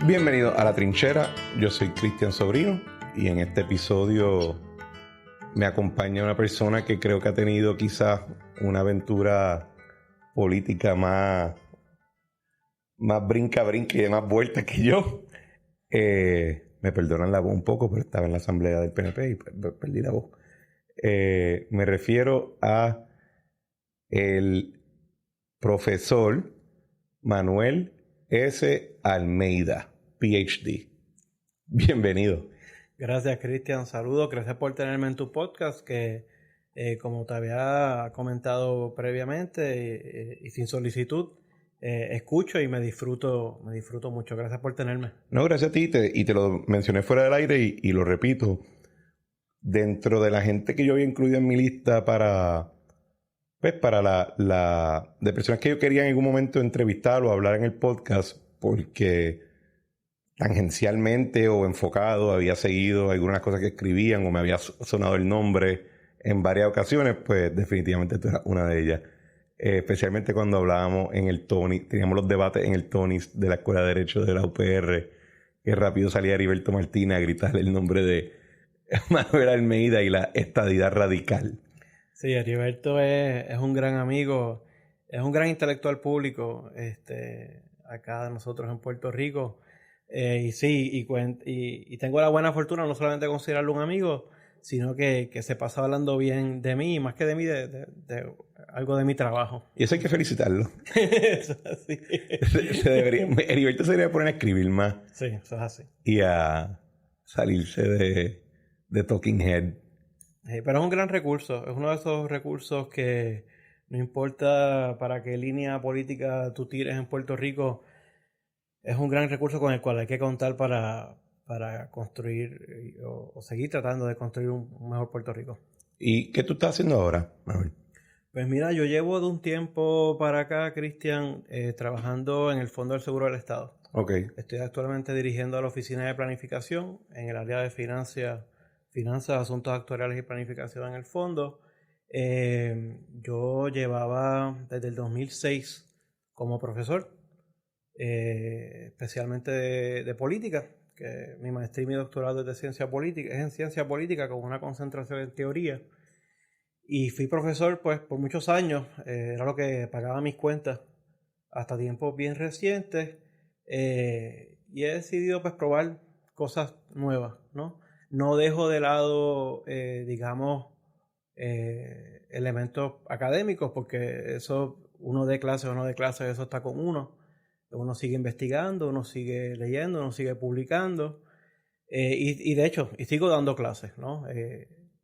Bienvenido a La Trinchera, yo soy Cristian Sobrino y en este episodio me acompaña una persona que creo que ha tenido quizás una aventura política más brinca y de más vueltas que yo. Me perdonan la voz un poco, pero estaba en la asamblea del PNP y perdí la voz. Me refiero a el profesor Manuel S. Almeida, PhD. Bienvenido. Gracias, Cristian. Saludos. Gracias por tenerme en tu podcast que, como te había comentado previamente y sin solicitud, escucho y me disfruto mucho. Gracias por tenerme. No, gracias a ti. Y te lo mencioné fuera del aire y lo repito. Dentro de la gente que yo había incluido en mi lista para de personas que yo quería en algún momento entrevistar o hablar en el podcast, porque tangencialmente o enfocado había seguido algunas cosas que escribían o me había sonado el nombre en varias ocasiones, pues definitivamente tú eras una de ellas. Especialmente cuando hablábamos en el Tony, teníamos los debates en el Tony de la Escuela de Derecho de la UPR, que rápido salía Heriberto Martínez a gritarle el nombre de Manuel Almeida y la estadidad radical. Sí, Heriberto es un gran amigo, es un gran intelectual público acá de nosotros en Puerto Rico. Y sí, y tengo la buena fortuna no solamente de considerarlo un amigo, sino que se pasa hablando bien de mí, más que de mí, de algo de mi trabajo. Y eso hay que felicitarlo. Eso es así. Heriberto se debería poner a escribir más. Sí, eso es así. Y a salirse de Talking Head. Pero es un gran recurso, es uno de esos recursos que no importa para qué línea política tú tires en Puerto Rico, es un gran recurso con el cual hay que contar para construir o seguir tratando de construir un mejor Puerto Rico. ¿Y qué tú estás haciendo ahora, Manuel? Pues mira, yo llevo de un tiempo para acá, Cristian, trabajando en el Fondo del Seguro del Estado. Okay. Estoy actualmente dirigiendo la Oficina de Planificación en el área de finanzas, asuntos actuariales y planificación en el fondo. Yo llevaba desde el 2006 como profesor, especialmente de política, que mi maestría y mi doctorado es es en ciencia política con una concentración en teoría. Y fui profesor pues por muchos años, era lo que pagaba mis cuentas hasta tiempos bien recientes, y he decidido pues probar cosas nuevas, ¿no? No dejo de lado, elementos académicos, porque eso, uno de clase o no de clase, eso está con uno. Uno sigue investigando, uno sigue leyendo, uno sigue publicando. Y de hecho, sigo dando clases, ¿no?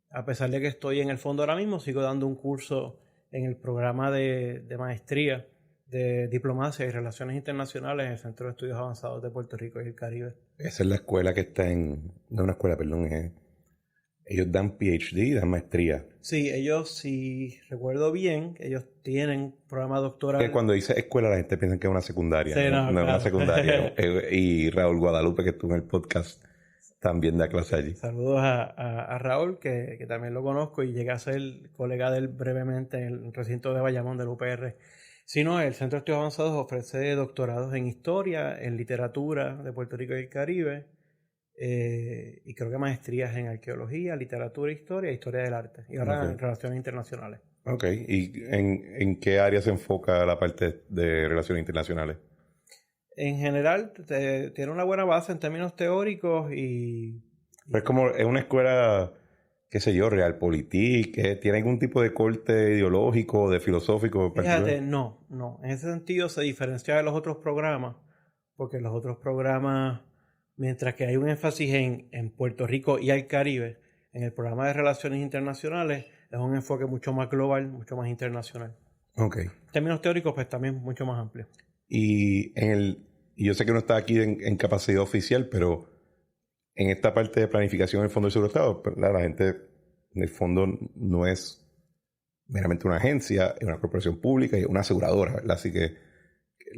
A pesar de que estoy en el fondo ahora mismo, sigo dando un curso en el programa de maestría de Diplomacia y Relaciones Internacionales en el Centro de Estudios Avanzados de Puerto Rico y el Caribe. Esa es la escuela que está no una escuela, perdón, ellos dan PhD, dan maestría. Sí, ellos, si recuerdo bien, ellos tienen programa doctoral. Que cuando dice escuela la gente piensa que es una secundaria. Sí, no claro. Es una secundaria. Y Raúl Guadalupe, que estuvo en el podcast, también da clase allí. Saludos a Raúl, que también lo conozco y llegué a ser colega de él brevemente en el recinto de Bayamón del UPR. Si no, el Centro de Estudios Avanzados ofrece doctorados en historia, en literatura de Puerto Rico y el Caribe, y creo que maestrías en arqueología, literatura, historia del arte, y ahora en relaciones internacionales. Ok, ¿y en qué área se enfoca la parte de relaciones internacionales? En general, tiene una buena base en términos teóricos y... Pues es una escuela, qué sé yo, realpolitik, ¿tiene algún tipo de corte ideológico, de filosófico? Fíjate, no. En ese sentido se diferencia de los otros programas, porque los otros programas, mientras que hay un énfasis en Puerto Rico y al Caribe, en el programa de Relaciones Internacionales es un enfoque mucho más global, mucho más internacional. Ok. En términos teóricos, pues también mucho más amplio. Y yo sé que no está aquí en capacidad oficial, pero en esta parte de planificación del Fondo del Seguro del Estado, pues, la gente en el fondo no es meramente una agencia, es una corporación pública y una aseguradora, ¿verdad? Así que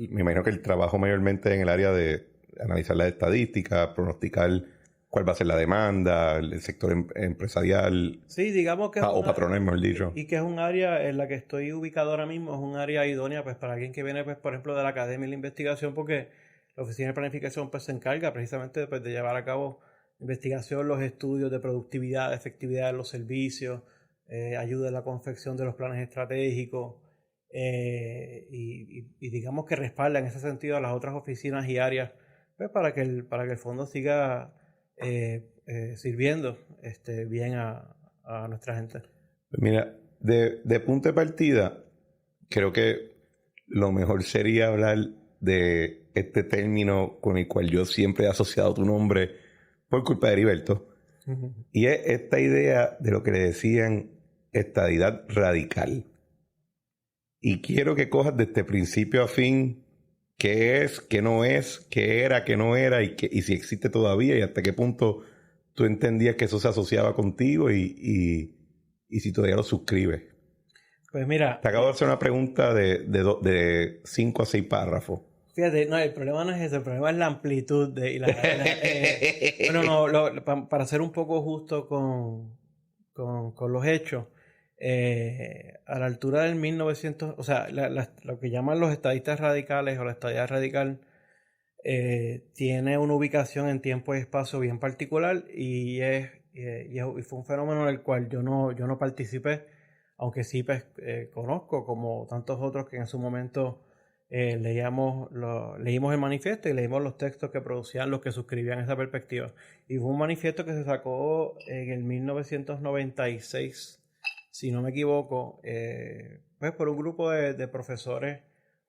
me imagino que el trabajo mayormente en el área de analizar la estadística, pronosticar cuál va a ser la demanda, el sector empresarial. Sí, digamos que o patronal, mejor dicho. Y que es un área en la que estoy ubicado ahora mismo, es un área idónea pues para alguien que viene, pues, por ejemplo, de la academia y la investigación, porque La Oficina de Planificación pues, se encarga precisamente pues, de llevar a cabo investigación, los estudios de productividad, de efectividad de los servicios, ayuda en la confección de los planes estratégicos y digamos que respalda en ese sentido a las otras oficinas y áreas pues, para que el fondo siga sirviendo bien a nuestra gente. Mira, de punto de partida, creo que lo mejor sería hablar de este término con el cual yo siempre he asociado tu nombre por culpa de Heriberto. Uh-huh. Y es esta idea de lo que le decían estadidad radical. Y quiero que cojas desde principio a fin qué es, qué no es, qué era, qué no era y si existe todavía y hasta qué punto tú entendías que eso se asociaba contigo y si todavía lo suscribes. Pues mira... Te acabo de hacer una pregunta de 5 a 6 párrafos. Fíjate, no, el problema no es eso, el problema es la amplitud para ser un poco justo con los hechos, a la altura del 1900, o sea, lo que llaman los estadistas radicales o la estadidad radical, tiene una ubicación en tiempo y espacio bien particular y fue un fenómeno en el cual yo no participé, aunque sí pues, conozco, como tantos otros que en su momento leímos el manifiesto y leímos los textos que producían los que suscribían esa perspectiva. Y fue un manifiesto que se sacó en el 1996, si no me equivoco, pues por un grupo de profesores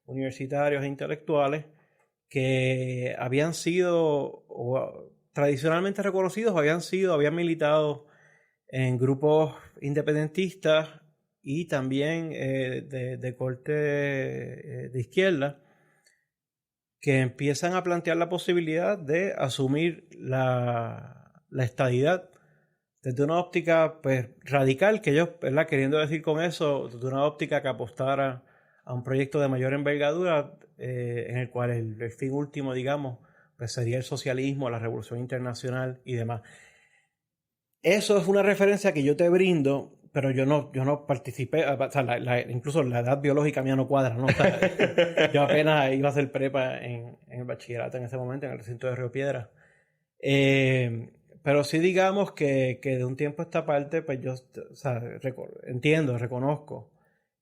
universitarios e intelectuales que habían sido tradicionalmente reconocidos, habían militado en grupos independentistas y también de corte de izquierda, que empiezan a plantear la posibilidad de asumir la estadidad desde una óptica pues, radical, que ellos, ¿verdad? Queriendo decir con eso, desde una óptica que apostara a un proyecto de mayor envergadura, en el cual el fin último, digamos, pues sería el socialismo, la revolución internacional y demás. Eso es una referencia que yo te brindo, pero yo no participé, o sea, incluso la edad biológica mía no cuadra, ¿no? O sea, yo apenas iba a hacer prepa en el bachillerato en ese momento, en el recinto de Río Piedras. Pero sí digamos que de un tiempo a esta parte, pues yo reconozco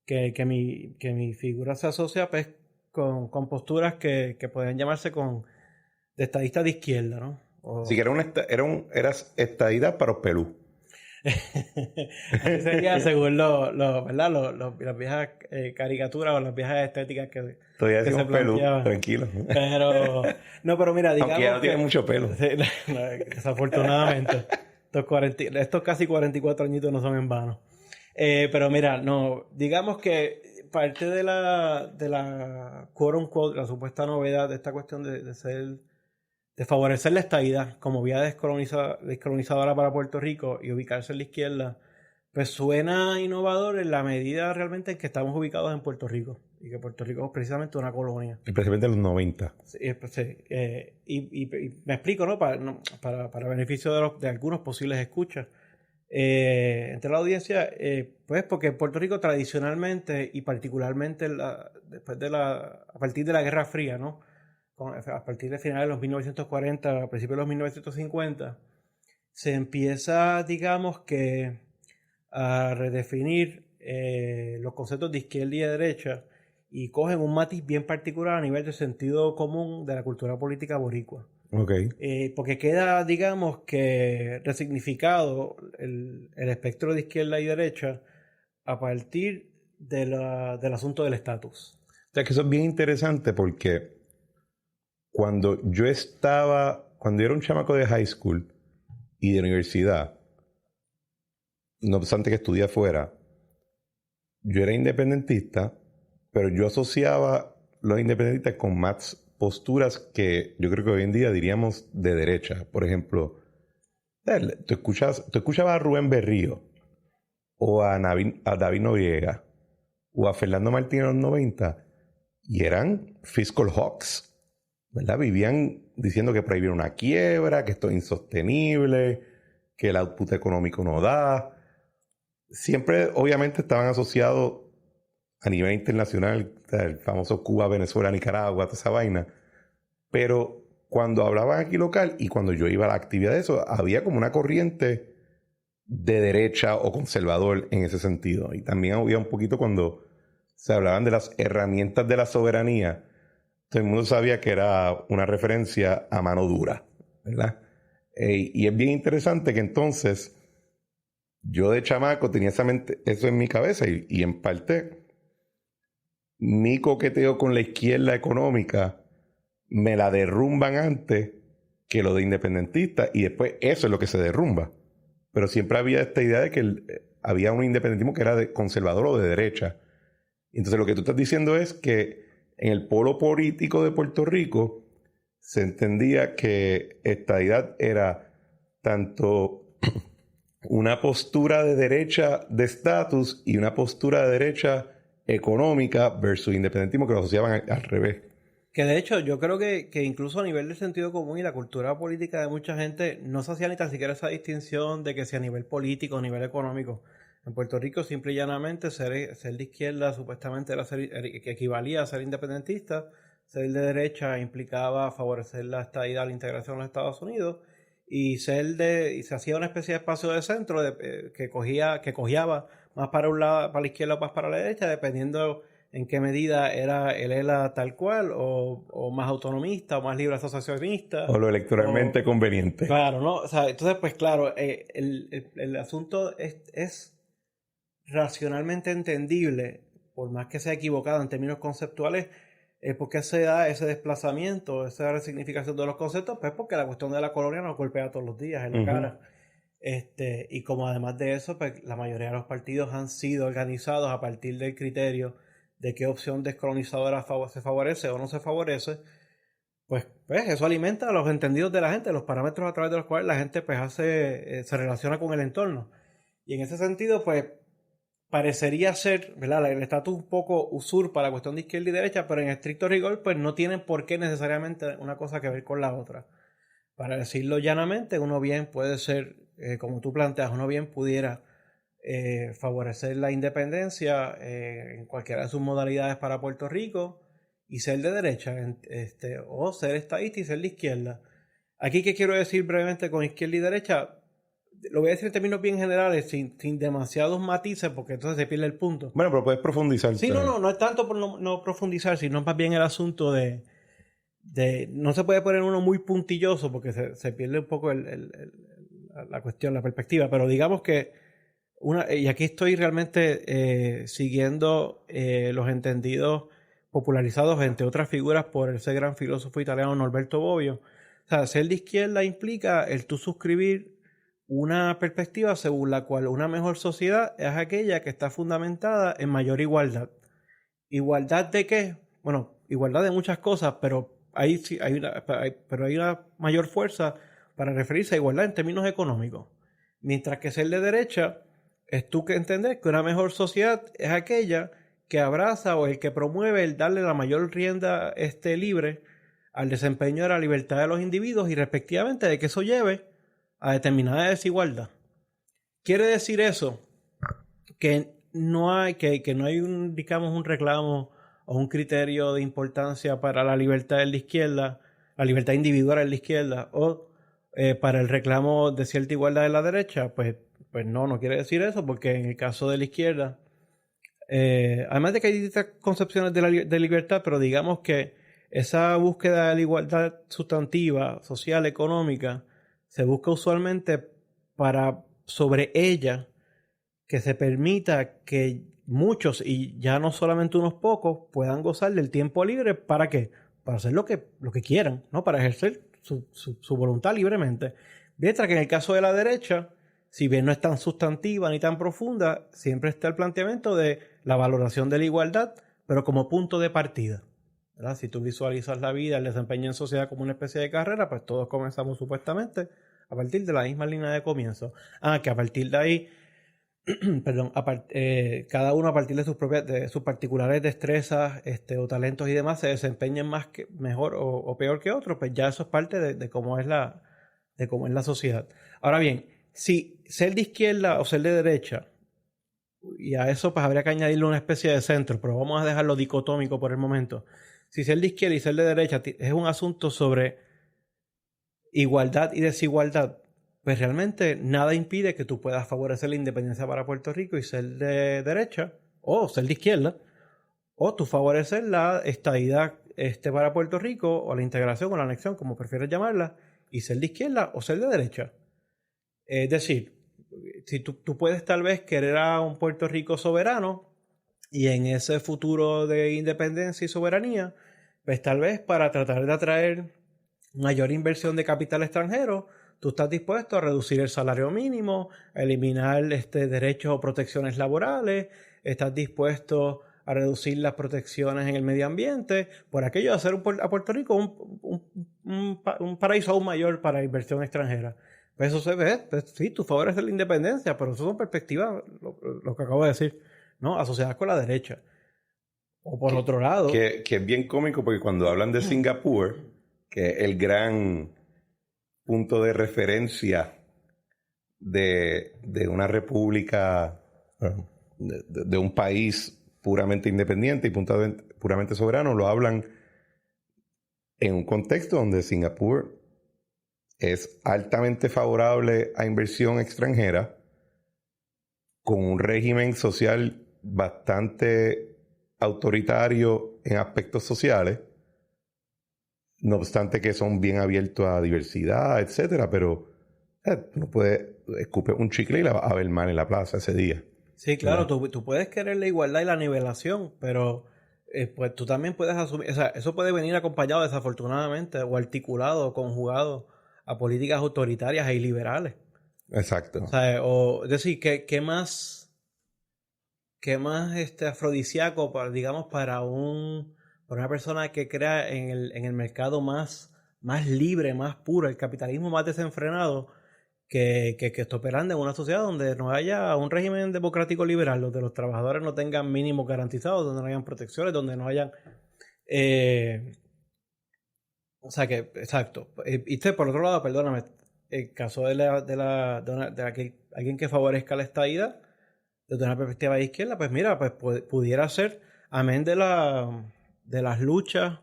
que mi figura se asocia pues, con posturas que pueden llamarse de estadistas de izquierda, ¿no? Así que eras estadista para los pelú. Así sería según las viejas caricaturas o las viejas estéticas que se planteaban. Tranquilo. Pero mira, digamos aunque ya no tiene mucho pelo. Desafortunadamente. Estos casi 44 añitos no son en vano. Pero mira, no, digamos que parte de la quote unquote, la supuesta novedad de esta cuestión de favorecer la estadidad como vía descolonizadora para Puerto Rico y ubicarse en la izquierda, pues suena innovador en la medida realmente en que estamos ubicados en Puerto Rico y que Puerto Rico es precisamente una colonia. Especialmente en los 90. Sí, y me explico, ¿no? Para beneficio de algunos posibles escuchas. Entre la audiencia, pues porque en Puerto Rico tradicionalmente y particularmente a partir de la Guerra Fría, ¿no? A partir de finales de los 1940, a principios de los 1950, se empieza, digamos que, a redefinir los conceptos de izquierda y de derecha y cogen un matiz bien particular a nivel de sentido común de la cultura política boricua. Okay. Porque queda, digamos que, resignificado el espectro de izquierda y derecha a partir del asunto del estatus. O sea, que eso es bien interesante porque cuando yo era un chamaco de high school y de universidad, no obstante que estudié afuera, yo era independentista, pero yo asociaba los independentistas con más posturas que yo creo que hoy en día diríamos de derecha. Por ejemplo, tú escuchabas a Rubén Berrío o a David Noriega o a Fernando Martín en los 90 y eran fiscal hawks, ¿verdad? Vivían diciendo que prohibieron una quiebra, que esto es insostenible, que el output económico no da. Siempre, obviamente, estaban asociados a nivel internacional, el famoso Cuba, Venezuela, Nicaragua, toda esa vaina. Pero cuando hablaban aquí local y cuando yo iba a la actividad de eso, había como una corriente de derecha o conservador en ese sentido. Y también había un poquito cuando se hablaban de las herramientas de la soberanía, todo el mundo sabía que era una referencia a mano dura, ¿verdad? Y es bien interesante que entonces yo de chamaco tenía eso en mi cabeza y en parte mi coqueteo con la izquierda económica me la derrumban antes que lo de independentista y después eso es lo que se derrumba. Pero siempre había esta idea de que había un independentismo que era de conservador o de derecha. Entonces lo que tú estás diciendo es que en el polo político de Puerto Rico se entendía que estadidad era tanto una postura de derecha de estatus y una postura de derecha económica versus independentismo que lo asociaban al revés. Que de hecho yo creo que incluso a nivel del sentido común y la cultura política de mucha gente no se hacía ni tan siquiera esa distinción de que si a nivel político o a nivel económico. En Puerto Rico simple y llanamente ser de izquierda supuestamente era que equivalía a ser independentista, ser de derecha implicaba favorecer la estadidad, la integración en los Estados Unidos y se hacía una especie de espacio de centro que cogiaba más para un lado, para la izquierda o más para la derecha, dependiendo en qué medida era el ELA tal cual, o más autonomista, o más libre asociacionista. O lo electoralmente conveniente. Claro, ¿no? O sea, entonces, pues claro, el asunto es racionalmente entendible, por más que sea equivocado en términos conceptuales, ¿por qué se da ese desplazamiento, esa resignificación de los conceptos? Pues porque la cuestión de la colonia nos golpea todos los días en la cara. Y como además de eso, pues la mayoría de los partidos han sido organizados a partir del criterio de qué opción descolonizadora se favorece o no se favorece, pues eso alimenta a los entendidos de la gente, los parámetros a través de los cuales la gente pues se relaciona con el entorno. Y en ese sentido, pues parecería ser, ¿verdad? El estatus un poco usurpa la cuestión de izquierda y derecha, pero en estricto rigor, pues no tienen por qué necesariamente una cosa que ver con la otra. Para decirlo llanamente, uno bien puede ser, como tú planteas, uno bien pudiera favorecer la independencia en cualquiera de sus modalidades para Puerto Rico y ser de derecha, o ser estadista y ser de izquierda. Aquí, ¿qué quiero decir brevemente con izquierda y derecha? Lo voy a decir en términos bien generales, sin demasiados matices, porque entonces se pierde el punto. Bueno, pero puedes profundizar. Sí, no es tanto por no profundizar, sino más bien el asunto de no se puede poner uno muy puntilloso porque se pierde un poco la cuestión, la perspectiva, pero digamos que y aquí estoy realmente siguiendo los entendidos popularizados, entre otras figuras, por ese gran filósofo italiano Norberto Bobbio. O sea, ser de izquierda implica el tú suscribir una perspectiva según la cual una mejor sociedad es aquella que está fundamentada en mayor igualdad. ¿Igualdad de qué? Bueno, igualdad de muchas cosas, pero hay una mayor fuerza para referirse a igualdad en términos económicos. Mientras que ser de derecha es tú que entender que una mejor sociedad es aquella que abraza o el que promueve el darle la mayor rienda libre al desempeño de la libertad de los individuos y respectivamente de que eso lleve a determinada desigualdad. Quiere decir eso que no hay un reclamo o un criterio de importancia para la libertad de la izquierda, la libertad individual de la izquierda, o para el reclamo de cierta igualdad de la derecha. Pues no quiere decir eso, porque en el caso de la izquierda, además de que hay distintas concepciones de libertad, pero digamos que esa búsqueda de la igualdad sustantiva, social, económica, se busca usualmente para sobre ella que se permita que muchos, y ya no solamente unos pocos, puedan gozar del tiempo libre. ¿Para qué? Para hacer lo que quieran, ¿no? Para ejercer su voluntad libremente. Mientras que en el caso de la derecha, si bien no es tan sustantiva ni tan profunda, siempre está el planteamiento de la valoración de la igualdad, pero como punto de partida, ¿verdad? Si tú visualizas la vida, el desempeño en sociedad como una especie de carrera, pues todos comenzamos supuestamente a partir de la misma línea de comienzo. Que a partir de ahí perdón, cada uno a partir de sus particulares destrezas o talentos y demás se desempeñen mejor o peor que otros, pues ya eso es parte de cómo es la sociedad. Ahora bien, si ser de izquierda o ser de derecha, y a eso pues habría que añadirle una especie de centro, pero vamos a dejarlo dicotómico por el momento. si ser de izquierda y ser de derecha es un asunto sobre igualdad y desigualdad, pues realmente nada impide que tú puedas favorecer la independencia para Puerto Rico y ser de derecha o ser de izquierda, o tú favorecer la estadidad para Puerto Rico o la integración o la anexión, como prefieres llamarla, y ser de izquierda o ser de derecha. Es decir, si tú puedes tal vez querer a un Puerto Rico soberano y en ese futuro de independencia y soberanía, pues tal vez para tratar de atraer mayor inversión de capital extranjero, tú estás dispuesto a reducir el salario mínimo, a eliminar derechos o protecciones laborales, estás dispuesto a reducir las protecciones en el medio ambiente, por aquello de hacer a Puerto Rico un paraíso aún mayor para la inversión extranjera. Pues eso se ve, pues, sí, tú favoreces la independencia, pero eso son perspectivas, lo que acabo de decir, ¿no? Asociadas con la derecha. O por otro lado... Que es bien cómico porque cuando hablan de Singapur, que es el gran punto de referencia de una república, de un país puramente independiente y puramente soberano, lo hablan en un contexto donde Singapur es altamente favorable a inversión extranjera, con un régimen social bastante autoritario en aspectos sociales, no obstante que son bien abiertos a diversidad, etcétera, pero no puedes escupir un chicle y la vas a ver mal en la plaza ese día. Sí, claro, tú puedes querer la igualdad y la nivelación, pero pues tú también puedes asumir, o sea, eso puede venir acompañado desafortunadamente o articulado o conjugado a políticas autoritarias e iliberales. Exacto. O sea, es decir, ¿qué más afrodisíaco para, digamos, para una persona que crea en el mercado más libre, más puro, el capitalismo más desenfrenado, que está operando en una sociedad donde no haya un régimen democrático liberal, donde los trabajadores no tengan mínimos garantizados, donde no hayan protecciones, donde no hayan... o sea que, exacto. Y por otro lado, perdóname, el caso de alguien que favorezca la estadidad, desde una perspectiva de izquierda, pues mira, pues pudiera ser, amén de las luchas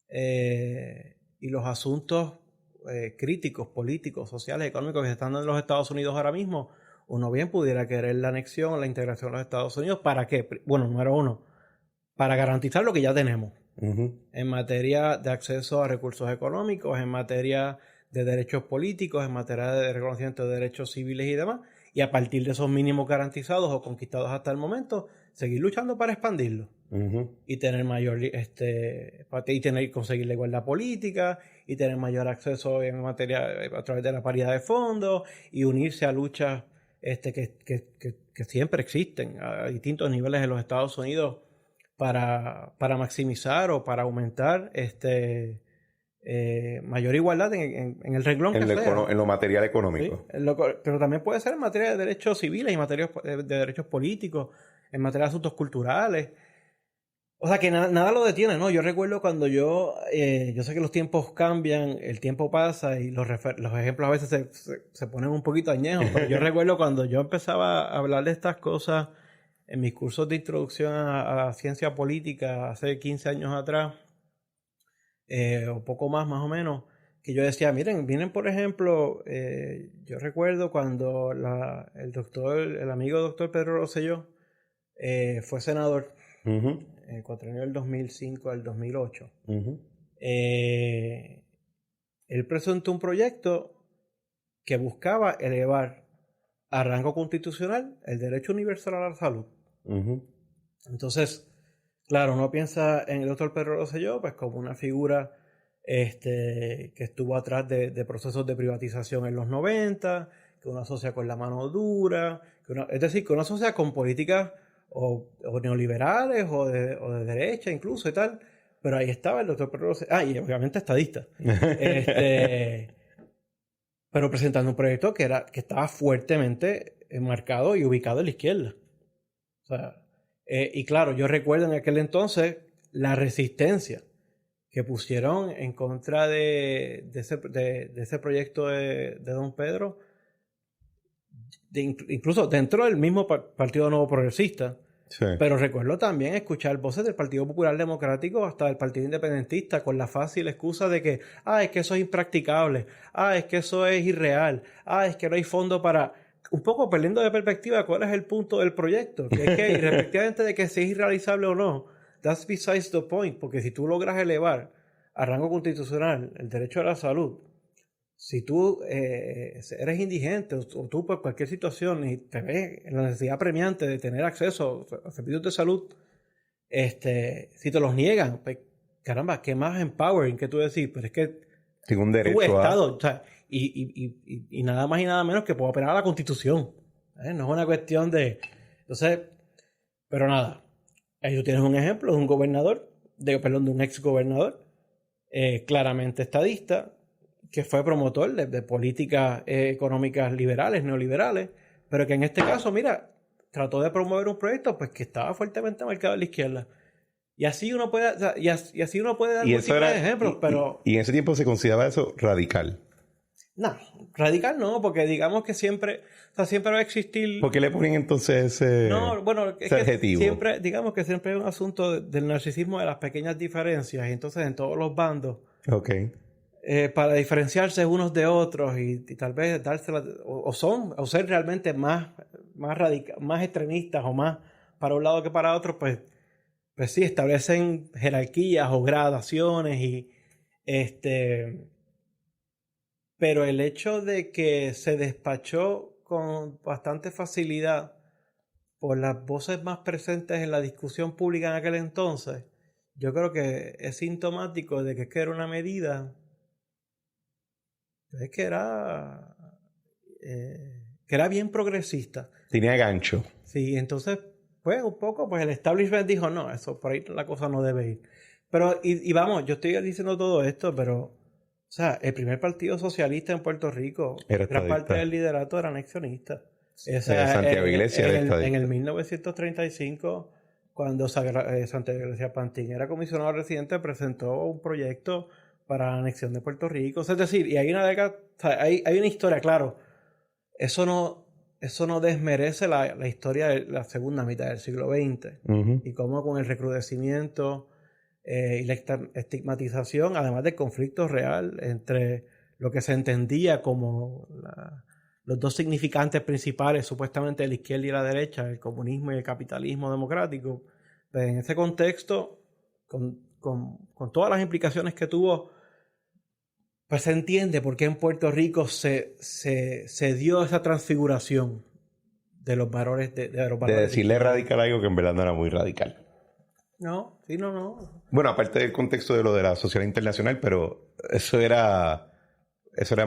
y los asuntos críticos, políticos, sociales, económicos que se están dando en los Estados Unidos ahora mismo, uno bien pudiera querer la anexión, la integración de los Estados Unidos. ¿Para qué? Bueno, número uno, para garantizar lo que ya tenemos en materia de acceso a recursos económicos, en materia de derechos políticos, en materia de reconocimiento de derechos civiles y demás, y a partir de esos mínimos garantizados o conquistados hasta el momento, seguir luchando para expandirlos y tener conseguir la igualdad política y tener mayor acceso en materia a través de la paridad de fondos y unirse a luchas que siempre existen a distintos niveles en los Estados Unidos para maximizar o para aumentar mayor igualdad en el renglón que sea. En lo material económico. ¿Sí? Pero también puede ser en materia de derechos civiles, en materia de derechos políticos, en materia de asuntos culturales. O sea, que nada lo detiene, ¿no? Yo recuerdo cuando yo sé que los tiempos cambian, el tiempo pasa y los ejemplos a veces se ponen un poquito añejos, pero yo recuerdo cuando yo empezaba a hablar de estas cosas en mis cursos de introducción a ciencia política hace 15 años atrás, o poco más o menos, que yo decía, vienen por ejemplo, yo recuerdo cuando el amigo doctor Pedro Rosselló fue senador, el cuatrienio del 2005 al 2008. Él presentó un proyecto que buscaba elevar a rango constitucional el derecho universal a la salud. Entonces, claro, uno piensa en el doctor Pedro Rosselló pues como una figura que estuvo atrás de procesos de privatización en los 90, que uno asocia con la mano dura, es decir, que uno asocia con políticas o neoliberales o de derecha incluso y tal, pero ahí estaba el doctor Pedro Rosselló, y obviamente estadista, pero presentando un proyecto que estaba fuertemente marcado y ubicado en la izquierda. O sea, y claro, yo recuerdo en aquel entonces la resistencia que pusieron en contra de ese proyecto de don Pedro, incluso dentro del mismo Partido Nuevo Progresista. Sí. Pero recuerdo también escuchar voces del Partido Popular Democrático hasta del Partido Independentista con la fácil excusa de que, es que eso es impracticable, es que eso es irreal, es que no hay fondo para... Un poco perdiendo de perspectiva cuál es el punto del proyecto, que es que irrespectivamente de que si es irrealizable o no, that's besides the point, porque si tú logras elevar a rango constitucional el derecho a la salud, si tú eres indigente o tú por cualquier situación y te ves en la necesidad apremiante de tener acceso a servicios de salud, si te los niegan, pues, caramba, qué más empowering que tú decir, pero es que tengo un tu derecho Estado, o sea, y nada más y nada menos que puedo operar a la Constitución. No es una cuestión de... Entonces, pero nada, ahí tú tienes un ejemplo de un gobernador, de un ex gobernador, claramente estadista, que fue promotor de políticas económicas liberales, neoliberales, pero que en este caso, mira, trató de promover un proyecto pues que estaba fuertemente marcado a la izquierda. Y así uno puede, o sea, y así uno puede dar múltiples ejemplos, pero... Y en ese tiempo se consideraba eso radical. No, radical no, porque digamos que siempre, o sea, siempre va a existir... ¿Por qué le ponen entonces ese, ese adjetivo? Siempre, digamos que siempre hay un asunto del narcisismo de las pequeñas diferencias, y entonces en todos los bandos, para diferenciarse unos de otros y tal vez dársela, o ser realmente más más extremistas o más para un lado que para otro, pues sí, establecen jerarquías o gradaciones pero el hecho de que se despachó con bastante facilidad por las voces más presentes en la discusión pública en aquel entonces, yo creo que es sintomático de que era una medida que era bien progresista. Tenía gancho. Sí, entonces, pues un poco, pues el establishment dijo, no, eso por ahí la cosa no debe ir. Pero, y vamos, yo estoy diciendo todo esto, pero, o sea, el primer partido socialista en Puerto Rico, gran parte del liderato era anexionista. Santiago Iglesias en el 1935, cuando Santiago Iglesias Pantín era comisionado residente, presentó un proyecto para la anexión de Puerto Rico. O sea, es decir, y hay una década, o sea, hay una historia, claro. Eso no desmerece la historia de la segunda mitad del siglo XX. Y cómo con el recrudecimiento y la estigmatización, además del conflicto real entre lo que se entendía como los dos significantes principales supuestamente de la izquierda y la derecha, el comunismo y el capitalismo democrático, pues en ese contexto, con todas las implicaciones que tuvo, pues se entiende por qué en Puerto Rico se dio esa transfiguración de los valores de los valores. De decirle radical algo que en verdad no era muy radical. No. Bueno, aparte del contexto de lo de la sociedad internacional, pero eso era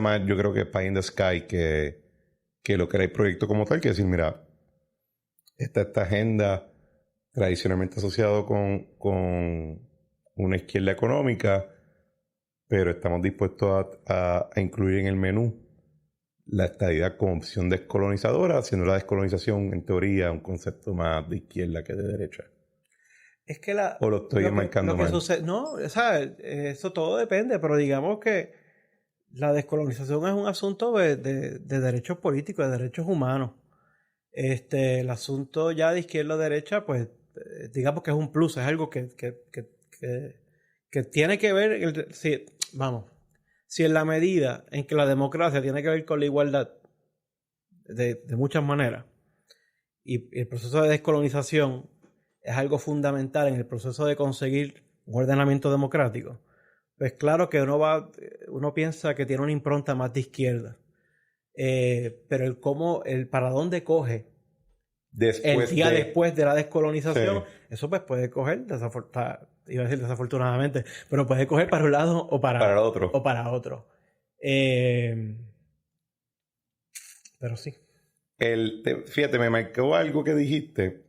más, yo creo que pie in the sky que lo que era el proyecto como tal, que decir, mira, esta agenda tradicionalmente asociado con una izquierda económica, pero estamos dispuestos a incluir en el menú la estadidad como opción descolonizadora, haciendo la descolonización, en teoría, un concepto más de izquierda que de derecha. Es que o lo estoy marcando mal. No, o sea, eso todo depende, pero digamos que la descolonización es un asunto de derechos políticos, de derechos humanos. El asunto ya de izquierda o derecha, pues, digamos que es un plus, es algo que tiene que ver, si en la medida en que la democracia tiene que ver con la igualdad de muchas maneras, y el proceso de descolonización es algo fundamental en el proceso de conseguir un ordenamiento democrático, pues claro que uno piensa que tiene una impronta más de izquierda. Pero el para dónde coge después de la descolonización, sí. Eso pues puede coger, iba a decir desafortunadamente, pero puede coger para un lado o para el otro. O para otro. Pero sí. Fíjate, me marcó algo que dijiste,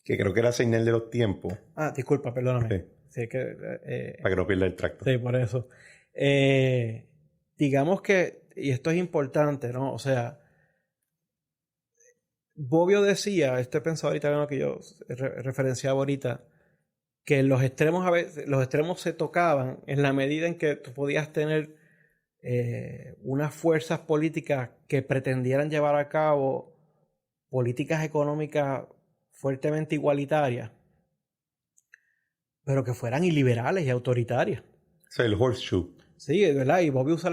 que creo que era señal de los tiempos. Disculpa, perdóname. Sí. Sí, para que no pierda el tracto. Sí, por eso. Digamos que, y esto es importante, ¿no? O sea, Bobbio decía, este pensador italiano que yo referenciaba ahorita, que los extremos se tocaban en la medida en que tú podías tener unas fuerzas políticas que pretendieran llevar a cabo políticas económicas fuertemente igualitarias, pero que fueran iliberales y autoritarias. O sea, el horseshoe. Sí, ¿verdad? Y Bobby usa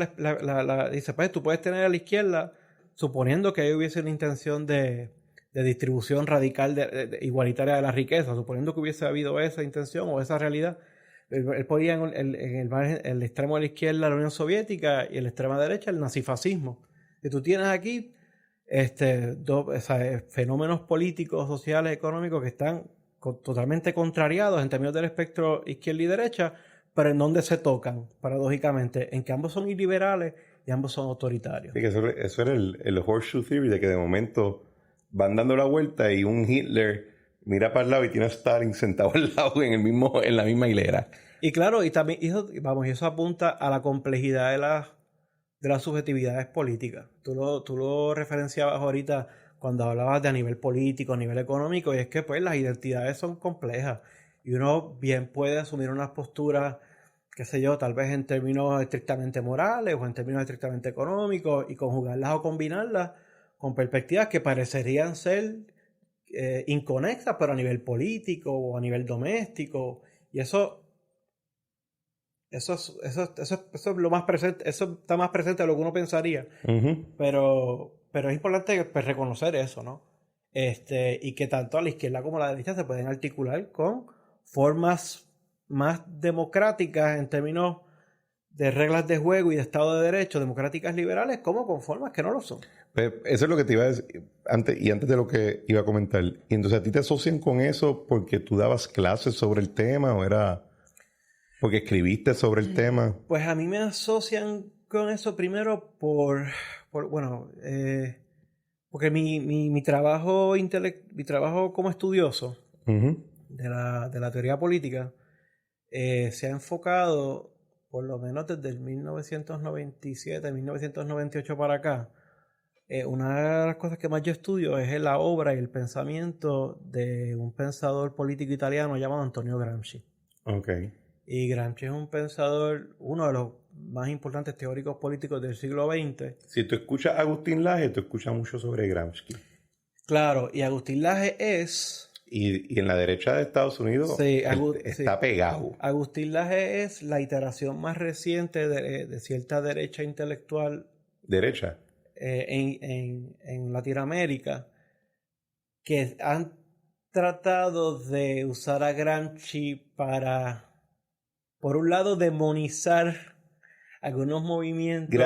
dice, pues tú puedes tener a la izquierda, suponiendo que hubiese una intención de distribución radical igualitaria de la riqueza, suponiendo que hubiese habido esa intención o esa realidad. Él ponía en el extremo de la izquierda la Unión Soviética y en la extrema derecha el nazifascismo. Y tú tienes aquí fenómenos políticos, sociales, económicos que están totalmente contrariados en términos del espectro izquierda y derecha, pero en donde se tocan, paradójicamente, en que ambos son iliberales y ambos son autoritarios. Sí, que eso era el horseshoe theory, de que de momento van dando la vuelta y un Hitler mira para el lado y tiene a Stalin sentado al lado en la misma hilera. Y claro, y también eso apunta a la complejidad de las subjetividades políticas. Tú lo referenciabas ahorita cuando hablabas de a nivel político, a nivel económico, y es que pues las identidades son complejas y uno bien puede asumir unas posturas, qué sé yo, tal vez en términos estrictamente morales o en términos estrictamente económicos y conjugarlas o combinarlas con perspectivas que parecerían ser inconexas, pero a nivel político o a nivel doméstico. Y eso es lo más presente, eso está más presente de lo que uno pensaría. Uh-huh. Pero es importante pues, reconocer eso, ¿no? Y que tanto a la izquierda como a la derecha se pueden articular con formas más democráticas en términos de reglas de juego y de Estado de Derecho, democráticas liberales, como con formas que no lo son. Pues eso es lo que te iba a decir antes de lo que iba a comentar. Y entonces a ti te asocian con eso porque tú dabas clases sobre el tema o era porque escribiste sobre el tema. Pues a mí me asocian con eso primero porque mi trabajo como estudioso Uh-huh. de la teoría política se ha enfocado, por lo menos desde el 1997, 1998 para acá. Una de las cosas que más yo estudio es la obra y el pensamiento de un pensador político italiano llamado Antonio Gramsci. Okay. Y Gramsci es un pensador, uno de los más importantes teóricos políticos del siglo XX. Si tú escuchas a Agustín Laje, tú escuchas mucho sobre Gramsci. Claro, y Agustín Laje es... Y en la derecha de Estados Unidos está pegado. Agustín Laje es la iteración más reciente de cierta derecha intelectual. ¿Derecha? En Latinoamérica, que han tratado de usar a Gramsci para, por un lado, demonizar algunos movimientos.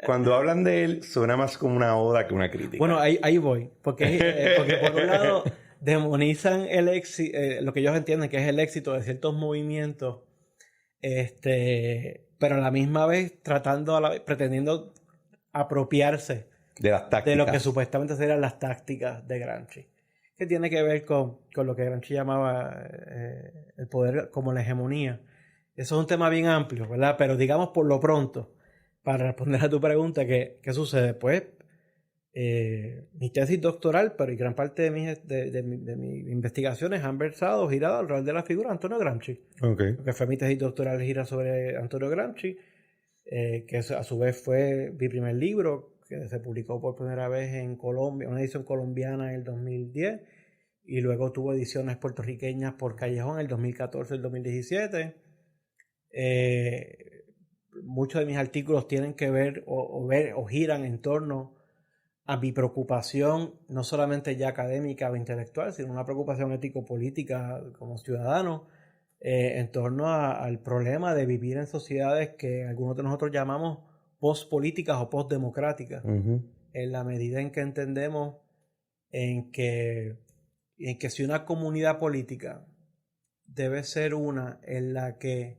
Cuando hablan de él, suena más como una oda que una crítica. Bueno, ahí voy. Porque por un lado, demonizan lo que ellos entienden que es el éxito de ciertos movimientos, pero a la misma vez pretendiendo apropiarse de las tácticas, de lo que supuestamente serían las tácticas de Gramsci, que tiene que ver con lo que Gramsci llamaba el poder como la hegemonía. Eso es un tema bien amplio, ¿verdad? Pero digamos por lo pronto, para responder a tu pregunta, ¿qué sucede? Pues mi tesis doctoral, pero y gran parte de mis investigaciones han girado alrededor de la figura de Antonio Gramsci. Okay. Lo que fue mi tesis doctoral gira sobre Antonio Gramsci, que a su vez fue mi primer libro, que se publicó por primera vez en Colombia, una edición colombiana en el 2010, y luego tuvo ediciones puertorriqueñas por Callejón en el 2014 y el 2017. Muchos de mis artículos tienen que ver o giran en torno a mi preocupación, no solamente ya académica o intelectual, sino una preocupación ético-política como ciudadano, en torno al problema de vivir en sociedades que algunos de nosotros llamamos post-políticas o post-democráticas, uh-huh. En la medida en que entendemos en que si una comunidad política debe ser una en la que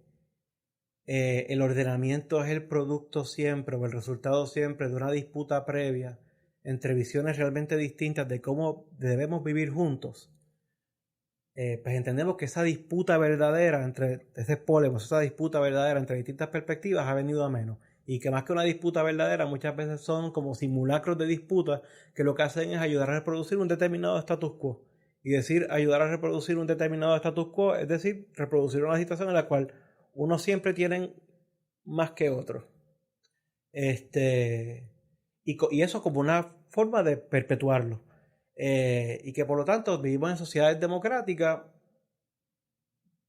el ordenamiento es el producto siempre o el resultado siempre de una disputa previa entre visiones realmente distintas de cómo debemos vivir juntos, pues entendemos que esa disputa verdadera esa disputa verdadera entre distintas perspectivas ha venido a menos, y que más que una disputa verdadera muchas veces son como simulacros de disputa que lo que hacen es ayudar a reproducir un determinado status quo. Y decir ayudar a reproducir un determinado status quo es decir, reproducir una situación en la cual unos siempre tienen más que otros. Y eso como una forma de perpetuarlo. y que por lo tanto vivimos en sociedades democráticas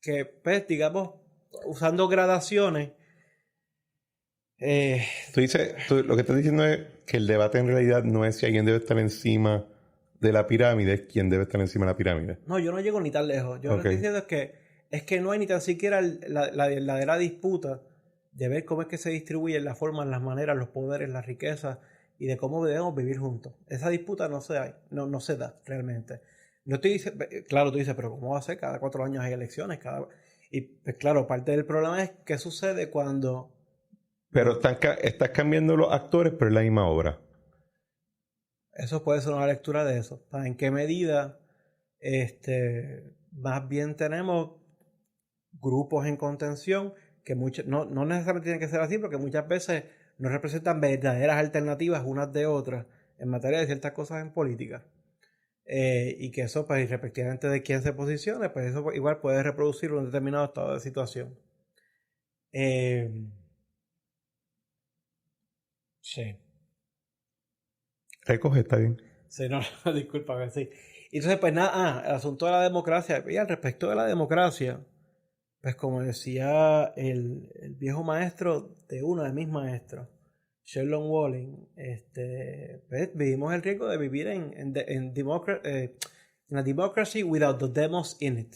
que, pues, digamos, usando gradaciones. Lo que estás diciendo es que el debate en realidad no es si alguien debe estar encima de la pirámide, es quién debe estar encima de la pirámide. No, yo no llego ni tan lejos. Yo lo que estoy diciendo es que no hay ni tan siquiera la verdadera disputa de ver cómo es que se distribuyen las formas, las maneras, los poderes, las riquezas y de cómo debemos vivir juntos. Esa disputa no se da realmente. No estoy diciendo, claro, tú dices, pero ¿cómo va a ser? Cada 4 años hay elecciones. Y pues claro, parte del problema es qué sucede cuando... Pero estás cambiando los actores, pero es la misma obra. Eso puede ser una lectura de eso. ¿En qué medida más bien tenemos grupos en contención que no necesariamente tienen que ser así, porque muchas veces no representan verdaderas alternativas unas de otras en materia de ciertas cosas en política? Y que eso, pues, respectivamente de quién se posicione, pues eso igual puede reproducir un determinado estado de situación. Sí. Recoge, está bien. Sí, no, disculpa, sí. Entonces, pues nada, el asunto de la democracia. Y al respecto de la democracia, pues como decía el viejo maestro de uno de mis maestros, Sherlock Walling, pues, vivimos el riesgo de vivir en la democracy without the demos in it.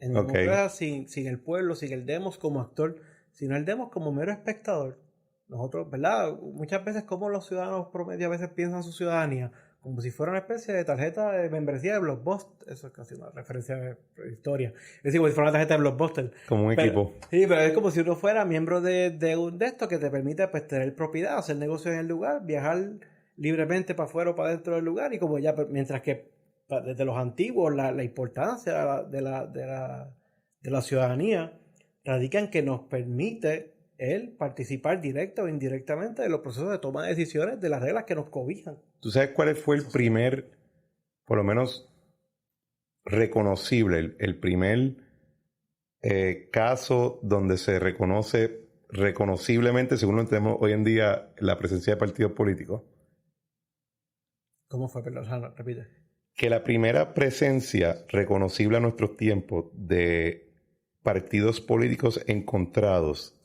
En democracia sin el pueblo, sin el demos como actor, sino el demos como mero espectador. Nosotros, ¿verdad? Muchas veces como los ciudadanos promedio a veces piensan su ciudadanía como si fuera una especie de tarjeta de membresía de Blockbuster. Eso es casi una referencia de historia. Es decir, como si fuera una tarjeta de Blockbuster. Como un equipo. Sí, pero es como si uno fuera miembro de esto que te permite, pues, tener propiedad, hacer negocios en el lugar, viajar libremente para afuera o para dentro del lugar. Y como ya, mientras que desde los antiguos la importancia de la ciudadanía radica en que nos permite el participar directa o indirectamente de los procesos de toma de decisiones de las reglas que nos cobijan. ¿Tú sabes cuál fue el primer, por lo menos reconocible, el primer caso donde se reconoce reconociblemente, según lo entendemos hoy en día, la presencia de partidos políticos? ¿Cómo fue? Perdón, repite. Que la primera presencia reconocible a nuestros tiempos de partidos políticos encontrados,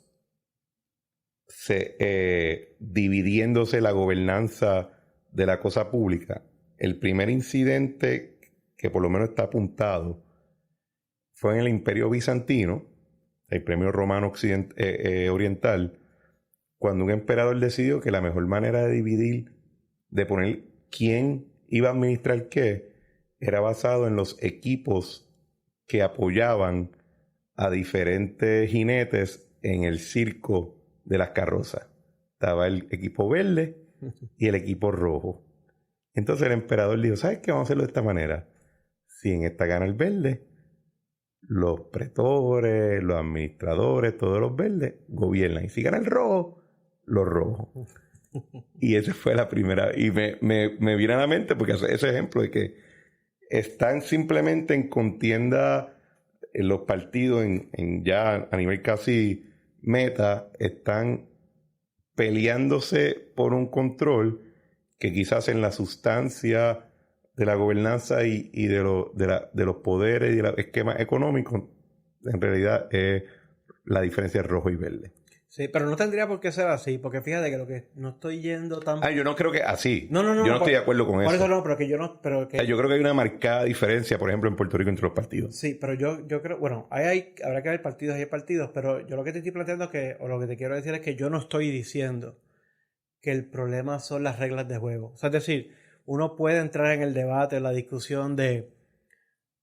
dividiéndose la gobernanza de la cosa pública, el primer incidente que por lo menos está apuntado fue en el Imperio Bizantino, el Imperio Romano Oriental, cuando un emperador decidió que la mejor manera de dividir, de poner quién iba a administrar qué, era basado en los equipos que apoyaban a diferentes jinetes en el circo de las carrozas. Estaba el equipo verde y el equipo rojo. Entonces el emperador dijo, ¿sabes qué? Vamos a hacerlo de esta manera. Si en esta gana el verde, los pretores, los administradores, todos los verdes gobiernan. Y si gana el rojo, los rojos. Y esa fue la primera. Y me viene a la mente porque ese ejemplo de que están simplemente en contienda en los partidos en ya a nivel casi meta, están peleándose por un control que quizás en la sustancia de la gobernanza y de los poderes y de los esquemas económicos, en realidad es la diferencia de rojo y verde. Sí, pero no tendría por qué ser así, porque fíjate que lo que no estoy yendo tan... yo no creo que así. No, yo no estoy de acuerdo con eso. Por eso no, pero que yo no... Pero que... yo creo que hay una marcada diferencia, por ejemplo, en Puerto Rico entre los partidos. Sí, pero yo creo... Bueno, habrá que haber partidos y hay partidos, pero yo lo que te estoy planteando es que, o lo que te quiero decir es que yo no estoy diciendo que el problema son las reglas de juego. O sea, es decir, uno puede entrar en el debate, en la discusión de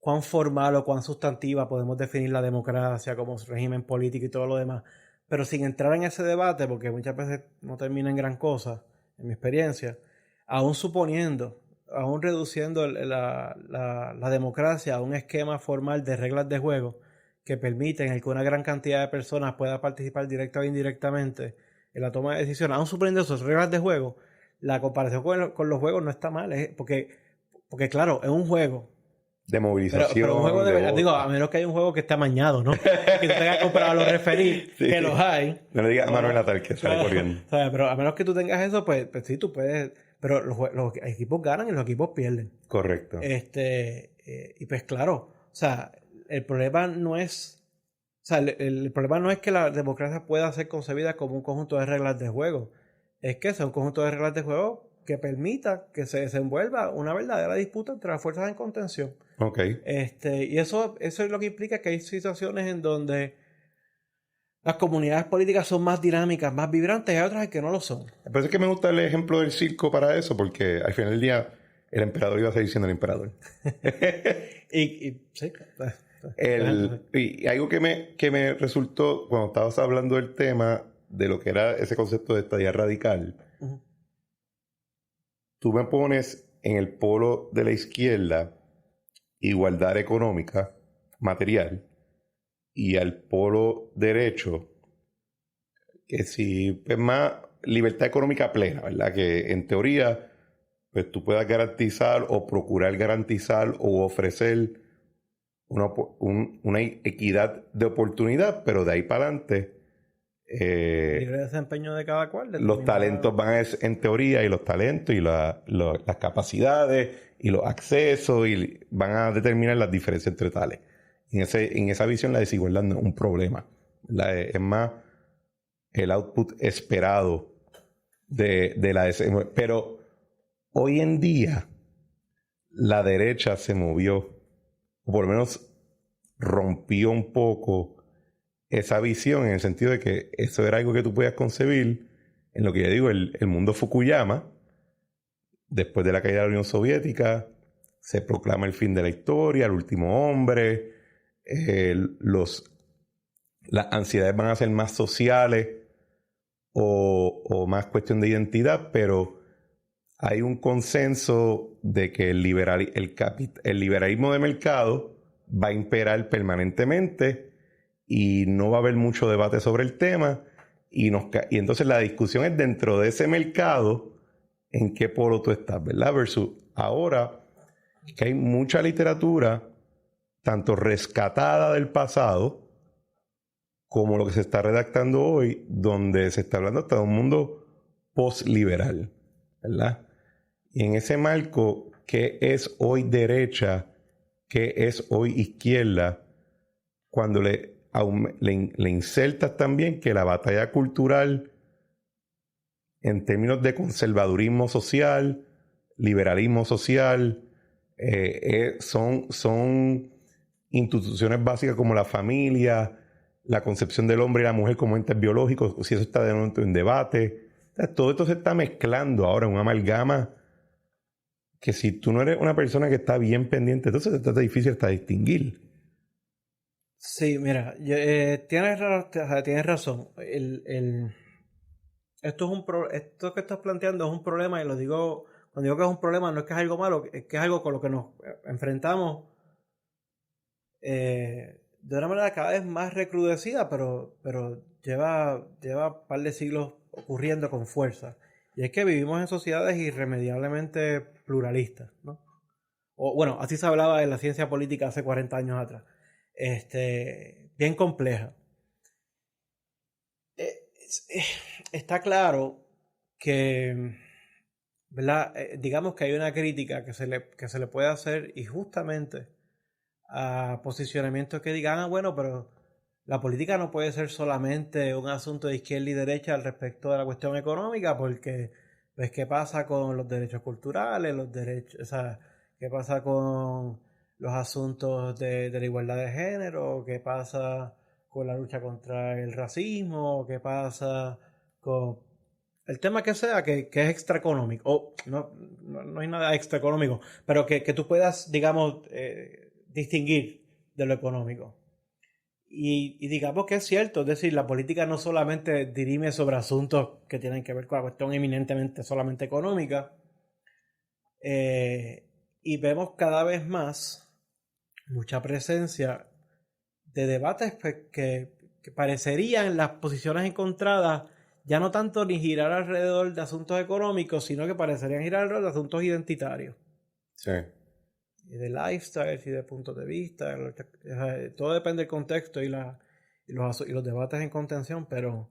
cuán formal o cuán sustantiva podemos definir la democracia como régimen político y todo lo demás, pero sin entrar en ese debate, porque muchas veces no termina en gran cosa, en mi experiencia, aún suponiendo, aún reduciendo la democracia a un esquema formal de reglas de juego que permiten que una gran cantidad de personas pueda participar directa o indirectamente en la toma de decisiones, aún suponiendo esas reglas de juego, la comparación con los juegos no está mal, porque claro, es un juego de movilización. Pero un juego de verdad, digo, a menos que haya un juego que esté amañado, ¿no? Que tú tengas que comprar a los referís, sí, que los hay. No le digas a Manuel Natal que sale corriendo. ¿Sabes? Pero a menos que tú tengas eso, pues sí, tú puedes... pero los equipos ganan y los equipos pierden. Correcto. Y pues claro, o sea, el problema no es... O sea, el problema no es que la democracia pueda ser concebida como un conjunto de reglas de juego. Es que sea un conjunto de reglas de juego que permita que se desenvuelva una verdadera disputa entre las fuerzas en contención. Ok. Y eso es lo que implica que hay situaciones en donde las comunidades políticas son más dinámicas, más vibrantes, y hay otras en que no lo son. Por eso es que me gusta el ejemplo del circo para eso, porque al final del día el emperador iba a seguir siendo el emperador. Sí. Y algo que me resultó, cuando estabas hablando del tema, de lo que era ese concepto de estadía radical, Uh-huh. tú me pones en el polo de la izquierda igualdad económica, material, y al polo derecho, que sí, es más libertad económica plena, ¿verdad? Que en teoría, pues tú puedas garantizar o procurar garantizar o ofrecer una equidad de oportunidad, pero de ahí para adelante Libre desempeño de cada cual. los talentos van en teoría, y los talentos y las capacidades y los accesos y van a determinar las diferencias entre tales. En esa visión la desigualdad no es un problema. Es más el output esperado de la desigualdad. Pero hoy en día la derecha se movió, o por lo menos rompió un poco esa visión, en el sentido de que eso era algo que tú podías concebir en lo que yo digo, el mundo Fukuyama. Después de la caída de la Unión Soviética, se proclama el fin de la historia, el último hombre, las ansiedades van a ser más sociales o más cuestión de identidad, pero hay un consenso de que el liberalismo de mercado va a imperar permanentemente y no va a haber mucho debate sobre el tema, y entonces la discusión es dentro de ese mercado en qué polo tú estás, ¿verdad? Versus ahora que hay mucha literatura tanto rescatada del pasado como lo que se está redactando hoy, donde se está hablando hasta de un mundo post-liberal, ¿verdad? Y en ese marco, ¿qué es hoy derecha? ¿Qué es hoy izquierda? Cuando le insertas también que la batalla cultural, en términos de conservadurismo social, liberalismo social, son instituciones básicas como la familia, la concepción del hombre y la mujer como entes biológicos, si eso está de nuevo en debate. O sea, todo esto se está mezclando ahora en una amalgama que si tú no eres una persona que está bien pendiente, entonces te está difícil hasta distinguir. Sí, mira, tienes razón. Esto que estás planteando es un problema, y lo digo, cuando digo que es un problema, no es que es algo malo, es que es algo con lo que nos enfrentamos de una manera cada vez más recrudecida, pero lleva un par de siglos ocurriendo con fuerza. Y es que vivimos en sociedades irremediablemente pluralistas, ¿no? O bueno, así se hablaba de la ciencia política hace 40 años atrás. Bien compleja. Está claro que, ¿verdad? Digamos que hay una crítica que se le puede hacer, y justamente a posicionamientos que digan, bueno, pero la política no puede ser solamente un asunto de izquierda y derecha al respecto de la cuestión económica, porque pues qué pasa con los derechos culturales, los derechos, o sea, qué pasa con los asuntos de la igualdad de género, qué pasa con la lucha contra el racismo, qué pasa con el tema que sea, que es extraeconómico, o no hay nada extraeconómico, pero que tú puedas, digamos, distinguir de lo económico. Y digamos que es cierto, es decir, la política no solamente dirime sobre asuntos que tienen que ver con la cuestión eminentemente solamente económica, y vemos cada vez más mucha presencia de debates que parecerían las posiciones encontradas ya no tanto ni girar alrededor de asuntos económicos, sino que parecerían girar alrededor de asuntos identitarios. Sí. Y de lifestyle y de puntos de vista. Todo depende del contexto y los debates en contención, pero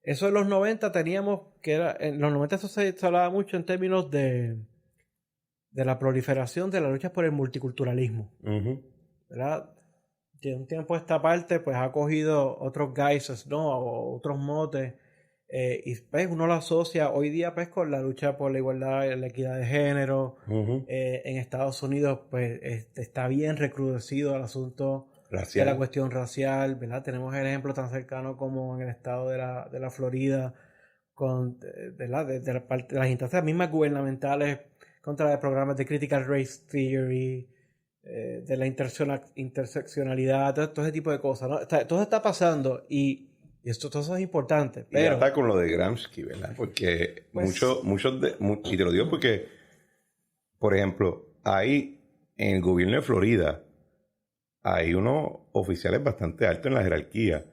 Eso en los 90 teníamos, en los 90 eso se hablaba mucho en términos de la proliferación de la lucha por el multiculturalismo. ¿Verdad? De un tiempo a esta parte, pues ha cogido otros guises, ¿no? O otros motes. Y pues uno lo asocia hoy día pues con la lucha por la igualdad y la equidad de género. En Estados Unidos, pues está bien recrudecido el asunto de la cuestión racial, ¿verdad? Tenemos el ejemplo tan cercano como en el estado de la Florida, con ¿verdad? De las instancias mismas gubernamentales contra los programas de Critical Race Theory, de la interseccionalidad, todo ese tipo de cosas, ¿no? Todo está pasando y todo eso es importante. Pero, y está con lo de Gramsci, ¿verdad? Porque pues, y te lo digo porque, por ejemplo, ahí en el gobierno de Florida hay unos oficiales bastante altos en la jerarquía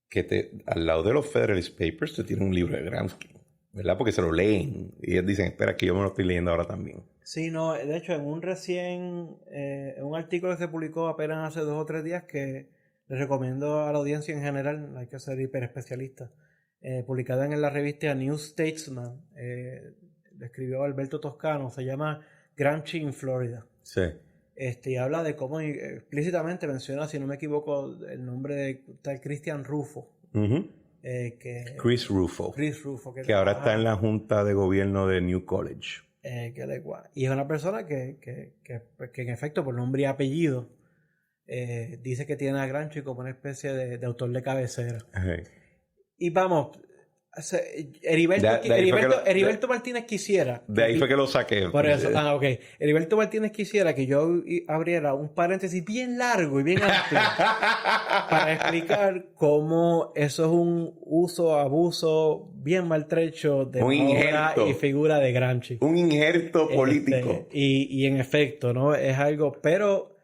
que al lado de los Federalist Papers te tienen un libro de Gramsci, ¿verdad? Porque se lo leen y ellos dicen, espera, que yo me lo estoy leyendo ahora también. Sí, no, de hecho, en un artículo que se publicó apenas hace 2 o 3 días que les recomiendo a la audiencia en general, hay que ser hiperespecialista, publicada en la revista New Statesman, lo escribió Alberto Toscano, se llama Gramsci in Florida. Sí. Y habla de cómo explícitamente menciona, si no me equivoco, el nombre de tal Christian Rufo. Chris Rufo. Que ahora está en la Junta de Gobierno de New College. Y es una persona que en efecto, por nombre y apellido, dice que tiene a Gramsci como una especie de autor de cabecera. Y vamos, Heriberto Martínez quisiera. De ahí fue que lo saqué. Por eso, ok. Heriberto Martínez quisiera que yo abriera un paréntesis bien largo y bien amplio para explicar cómo eso es un abuso bien maltrecho de obra y figura de Gramsci. Un injerto político. Y en efecto, ¿no? Es algo, pero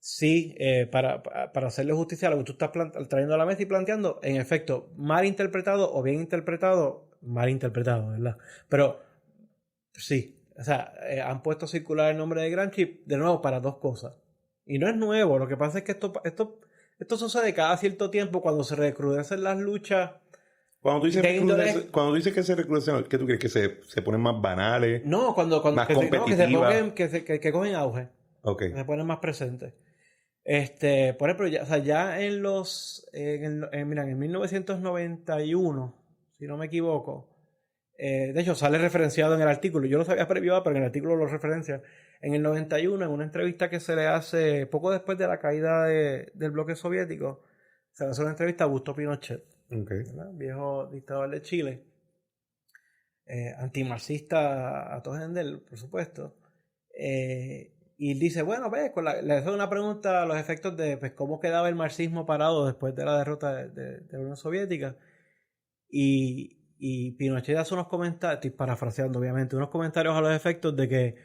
sí, para hacerle justicia a lo que tú estás trayendo a la mesa y planteando, en efecto, mal interpretado o bien interpretado, ¿verdad? Pero sí, o sea, han puesto circular el nombre de Gramsci de nuevo para 2 cosas. Y no es nuevo, lo que pasa es que esto sucede cada cierto tiempo cuando se recrudecen las luchas. Cuando tú dices que se recrudecen, ¿qué tú crees? ¿Que se ponen más banales? No, más competitivas. Que cogen auge. Okay. Que se ponen más presentes. Por ejemplo, ya en en 1991, si no me equivoco, de hecho sale referenciado en el artículo, yo lo sabía previo, pero en el artículo lo referencia, en el 91, en una entrevista que se le hace poco después de la caída del bloque soviético, se le hace una entrevista a Augusto Pinochet, viejo dictador de Chile, antimarxista a todo género, por supuesto, y dice, bueno, le hace una pregunta a los efectos de pues, cómo quedaba el marxismo parado después de la derrota de la Unión Soviética. Y Pinochet hace unos comentarios, estoy parafraseando obviamente, unos comentarios a los efectos de que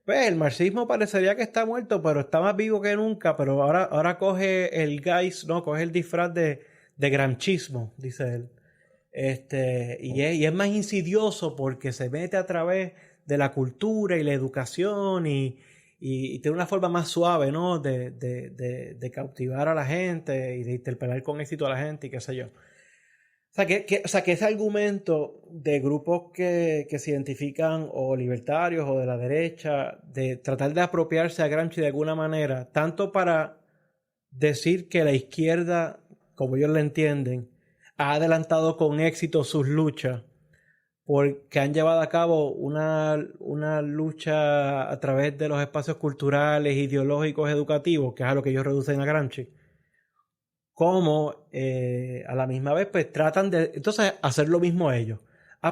pues, el marxismo parecería que está muerto, pero está más vivo que nunca, pero ahora coge el guise, ¿no? Coge el disfraz de gramscismo, dice él. Y es más insidioso porque se mete a través de la cultura y la educación y tiene una forma más suave, ¿no? De cautivar a la gente y de interpelar con éxito a la gente y qué sé yo. O sea, que ese argumento de grupos que se identifican o libertarios o de la derecha, de tratar de apropiarse a Gramsci de alguna manera, tanto para decir que la izquierda, como ellos la entienden, ha adelantado con éxito sus luchas, porque han llevado a cabo una lucha a través de los espacios culturales, ideológicos, educativos, que es a lo que ellos reducen a Gramsci, como a la misma vez pues tratan de entonces hacer lo mismo ellos.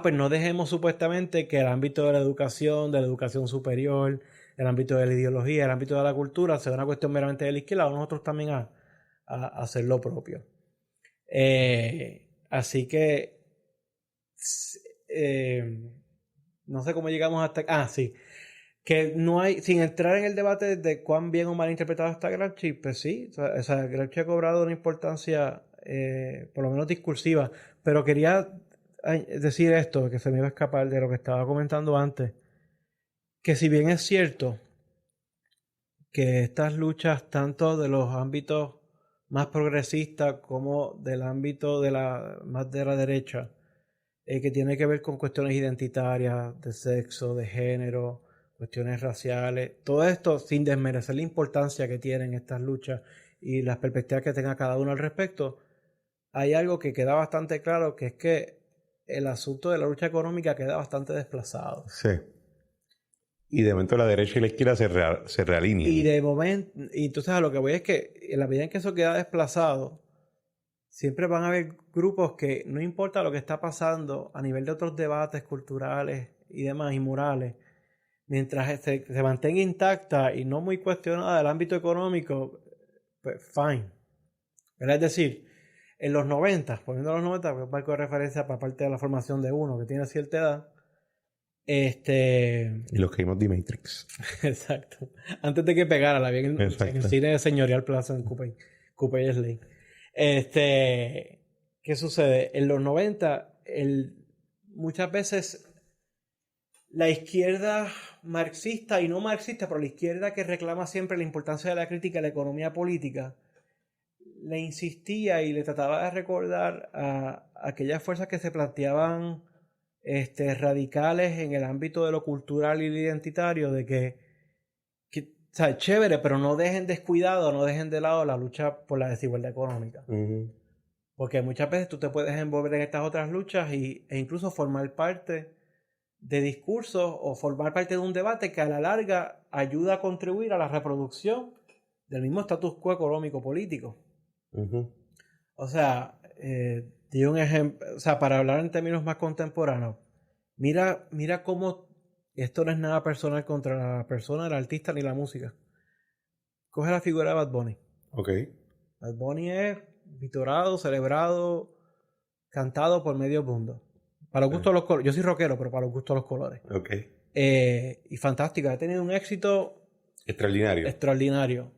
Pues no dejemos supuestamente que el ámbito de la educación superior, el ámbito de la ideología, el ámbito de la cultura sea una cuestión meramente de la izquierda, nosotros también a hacer lo propio. Así que no sé cómo llegamos hasta... sí. Que no hay... Sin entrar en el debate de cuán bien o mal interpretado está Gramsci, pues sí. O sea, Gramsci ha cobrado una importancia, por lo menos discursiva. Pero quería decir esto, que se me iba a escapar de lo que estaba comentando antes. Que si bien es cierto que estas luchas, tanto de los ámbitos más progresista como del ámbito más de la derecha, que tiene que ver con cuestiones identitarias, de sexo, de género, cuestiones raciales, todo esto sin desmerecer la importancia que tienen estas luchas y las perspectivas que tenga cada uno al respecto. Hay algo que queda bastante claro, que es que el asunto de la lucha económica queda bastante desplazado. Sí. Y de momento la derecha y la izquierda se realinean. Y de momento, y entonces a lo que voy es que en la medida en que eso queda desplazado, siempre van a haber grupos que no importa lo que está pasando a nivel de otros debates culturales y demás y morales, mientras se mantenga intacta y no muy cuestionada el ámbito económico, pues fine. ¿Verdad? Es decir, en los 90, poniendo los 90, que es un marco de referencia para parte de la formación de uno que tiene cierta edad, Y los que vimos de Matrix. exacto. Antes de que pegara, la vi en el cine de Señorial Plaza en Coupé y Slade. ¿Qué sucede? En los 90, muchas veces la izquierda marxista y no marxista, pero la izquierda que reclama siempre la importancia de la crítica a la economía política, le insistía y le trataba de recordar a aquellas fuerzas que se planteaban radicales en el ámbito de lo cultural y lo identitario, de que o sea, chévere, pero no dejen descuidado, no dejen de lado la lucha por la desigualdad económica. Uh-huh. Porque muchas veces tú te puedes envolver en estas otras luchas e incluso formar parte de discursos o formar parte de un debate que a la larga ayuda a contribuir a la reproducción del mismo status quo económico político. Uh-huh. O sea, di un ejemplo, o sea, para hablar en términos más contemporáneos, mira cómo esto no es nada personal contra la persona, el artista ni la música. Coge la figura de Bad Bunny. Ok. Bad Bunny es vitorado, celebrado, cantado por medio mundo. Para los gustos de los colores. Yo soy rockero, pero para los gustos de los colores. Ok. Y fantástico. Ha tenido un éxito extraordinario.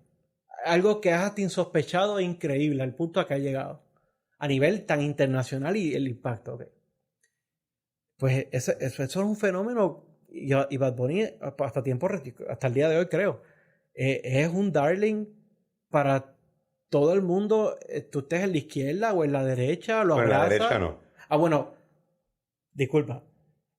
Algo que es hasta insospechado e increíble al punto a que ha llegado. A nivel tan internacional y el impacto. Okay. Pues eso es un fenómeno. Y Bad Bunny hasta el día de hoy creo. Es un darling para todo el mundo. Tú estés en la izquierda o en la derecha. Lo abraza. En la derecha no. Ah, bueno. Disculpa.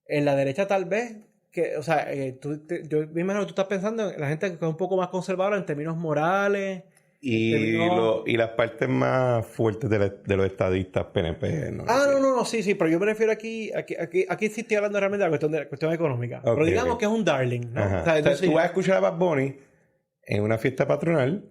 En la derecha tal vez, que, o sea, yo me imagino que tú estás pensando en la gente que es un poco más conservadora en términos morales. Y las partes más fuertes de los estadistas PNP. No, sí, pero yo me refiero aquí sí estoy hablando realmente de la cuestión económica. Okay, pero digamos que es un darling, ¿no? O sea, tú vas a escuchar a Bad Bunny en una fiesta patronal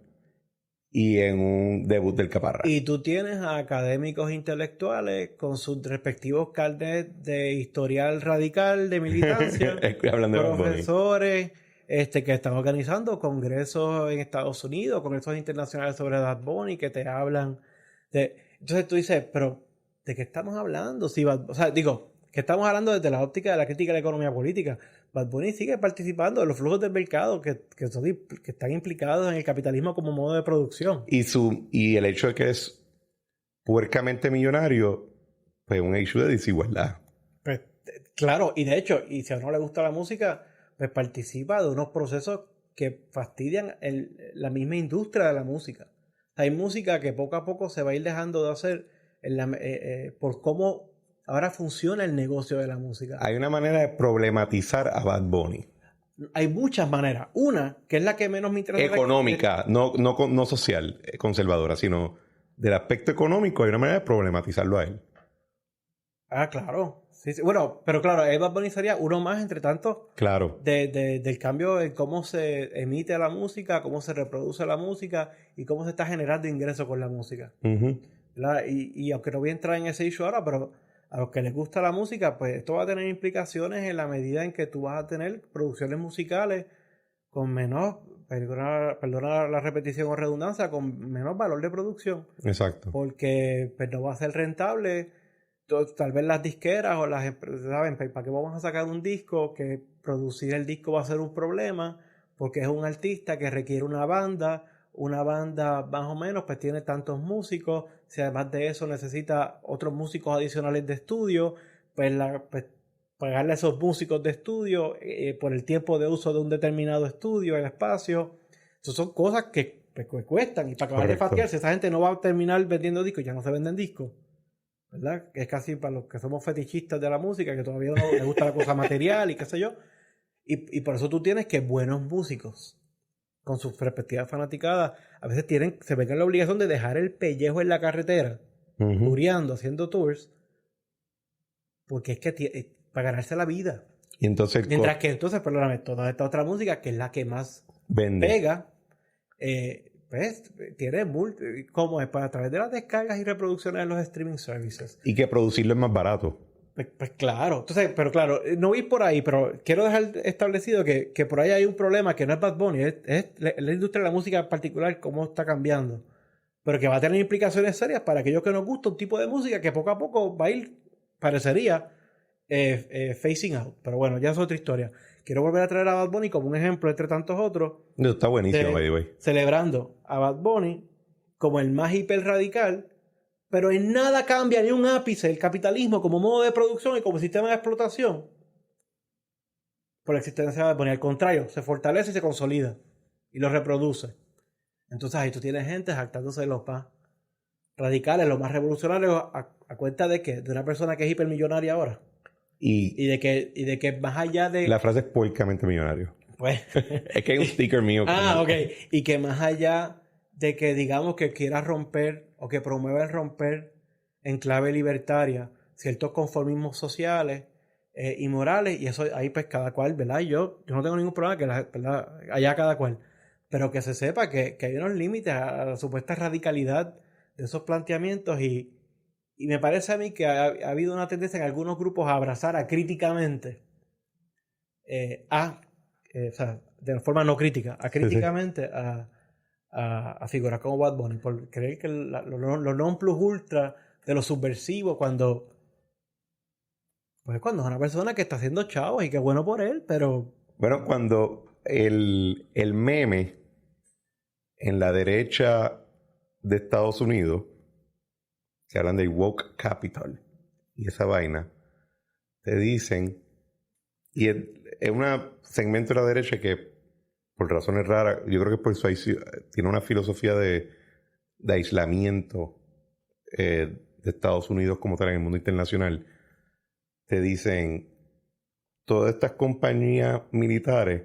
y en un debut del Caparra. Y tú tienes a académicos intelectuales con sus respectivos carnets de historial radical, de militancia, profesores que están organizando congresos en Estados Unidos, congresos internacionales sobre Bad Bunny, que te hablan de... Entonces tú dices, pero ¿de qué estamos hablando? Que estamos hablando desde la óptica de la crítica de la economía política. Bad Bunny sigue participando de los flujos del mercado que están implicados en el capitalismo como modo de producción. Y el hecho de que es puercamente millonario, pues es un hecho de desigualdad. Pues, claro, y de hecho, y si a uno le gusta la música, pues participa de unos procesos que fastidian la misma industria de la música. Hay música que poco a poco se va a ir dejando de hacer por cómo ahora funciona el negocio de la música. Hay una manera de problematizar a Bad Bunny. Hay muchas maneras. Una, que es la que menos me interesa. Económica, no social, conservadora, sino del aspecto económico. Hay una manera de problematizarlo a él. Ah, claro. Sí. Bueno, pero claro, Bad Bunny sería uno más entre tantos. Claro. Del cambio en cómo se emite la música, cómo se reproduce la música y cómo se está generando ingresos con la música. Uh-huh. Y aunque no voy a entrar en ese issue ahora, pero a los que les gusta la música, pues esto va a tener implicaciones en la medida en que tú vas a tener producciones musicales con menos, perdona la repetición o redundancia, con menos valor de producción. Exacto. Porque pues, no va a ser rentable. Tal vez las disqueras o las empresas saben, ¿para qué vamos a sacar un disco? Que producir el disco va a ser un problema porque es un artista que requiere una banda más o menos pues tiene tantos músicos, si además de eso necesita otros músicos adicionales de estudio, pues pagarle a esos músicos de estudio por el tiempo de uso de un determinado estudio, el espacio. Esas son cosas que cuestan. Y para acabar de fastiarse, esa gente no va a terminar vendiendo discos, ya no se venden discos. ¿Verdad? Que es casi para los que somos fetichistas de la música, que todavía no les gusta la cosa material y qué sé yo. Y por eso tú tienes que buenos músicos, con sus respectivas fanaticadas, a veces se ven en la obligación de dejar el pellejo en la carretera, tureando, haciendo tours, porque es que para ganarse la vida. Y entonces mientras que perdóname, toda esta otra música, que es la que más pega, pues tiene como es a través de las descargas y reproducciones en los streaming services. Y que producirlo es más barato. Pues claro, entonces, pero claro, no voy por ahí, pero quiero dejar establecido que por ahí hay un problema que no es Bad Bunny, es la industria de la música en particular, cómo está cambiando, pero que va a tener implicaciones serias para aquellos que nos gusta un tipo de música que poco a poco va a ir, parecería, phasing out. Pero bueno, ya es otra historia. Quiero volver a traer a Bad Bunny como un ejemplo entre tantos otros. Está buenísimo, by the way. Celebrando a Bad Bunny como el más hiper radical, pero en nada cambia ni un ápice el capitalismo como modo de producción y como sistema de explotación por la existencia de Bad Bunny. Al contrario, se fortalece y se consolida y lo reproduce. Entonces ahí tú tienes gente jactándose de los más radicales, los más revolucionarios, a cuenta de que de una persona que es hipermillonaria ahora. Y de que más allá de... La frase es puercamente millonario. Pues... es que hay un sticker mío. ok. Y que más allá de que digamos que quiera romper o que promueva el romper en clave libertaria ciertos conformismos sociales y morales, y eso ahí pues cada cual, ¿verdad? Yo no tengo ningún problema que ¿verdad? Allá cada cual, pero que se sepa que hay unos límites a la supuesta radicalidad de esos planteamientos y me parece a mí que ha habido una tendencia en algunos grupos a abrazar acríticamente o sea, de forma no crítica, acríticamente a figuras como Bad Bunny, por creer que lo non plus ultra de lo subversivo cuando es una persona que está haciendo chavos y que es bueno por él, pero... Bueno, cuando el meme en la derecha de Estados Unidos, que hablan del woke capital y esa vaina, te dicen, y es un segmento de la derecha que por razones raras, yo creo que por eso tiene una filosofía de aislamiento de Estados Unidos como tal en el mundo internacional. Te dicen, todas estas compañías militares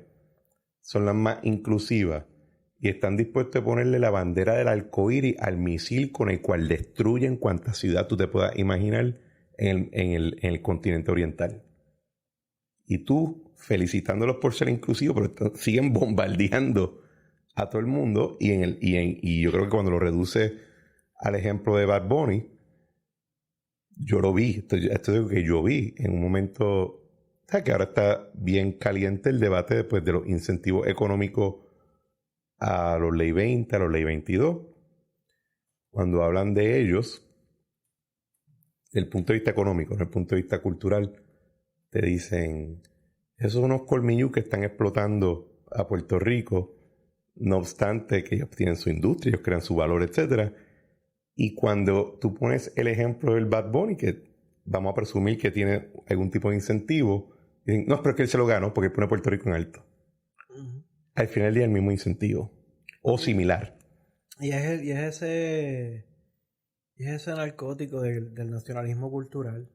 son las más inclusivas y están dispuestos a ponerle la bandera del arcoíris al misil con el cual destruyen cuanta ciudad tú te puedas imaginar en el continente oriental. Y tú felicitándolos por ser inclusivos, pero siguen bombardeando a todo el mundo y yo creo que cuando lo reduce al ejemplo de Bad Bunny, yo lo vi, esto es algo que yo vi en un momento, ¿sabes? Que ahora está bien caliente el debate después de los incentivos económicos a los ley 20, a los ley 22. Cuando hablan de ellos, desde el punto de vista económico, desde el punto de vista cultural, te dicen, esos son unos colmillos que están explotando a Puerto Rico, no obstante que ellos tienen su industria, ellos crean su valor, etc. Y cuando tú pones el ejemplo del Bad Bunny, que vamos a presumir que tiene algún tipo de incentivo, dicen, no, pero es que él se lo ganó porque él pone a Puerto Rico en alto. Uh-huh. Al final del día el mismo incentivo, o similar. Y es ese narcótico del nacionalismo cultural.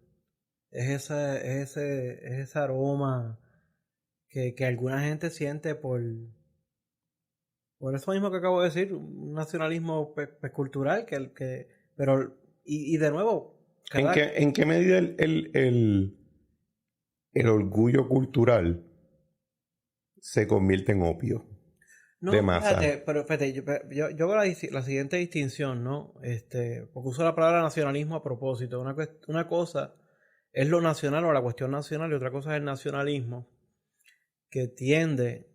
Es ese aroma que alguna gente siente por eso mismo que acabo de decir, un nacionalismo cultural pero de nuevo, ¿En qué medida el orgullo cultural se convierte en opio de masa? Fíjate, yo hago la siguiente distinción, ¿no? Porque uso la palabra nacionalismo a propósito. Una cosa es lo nacional o la cuestión nacional y otra cosa es el nacionalismo que tiende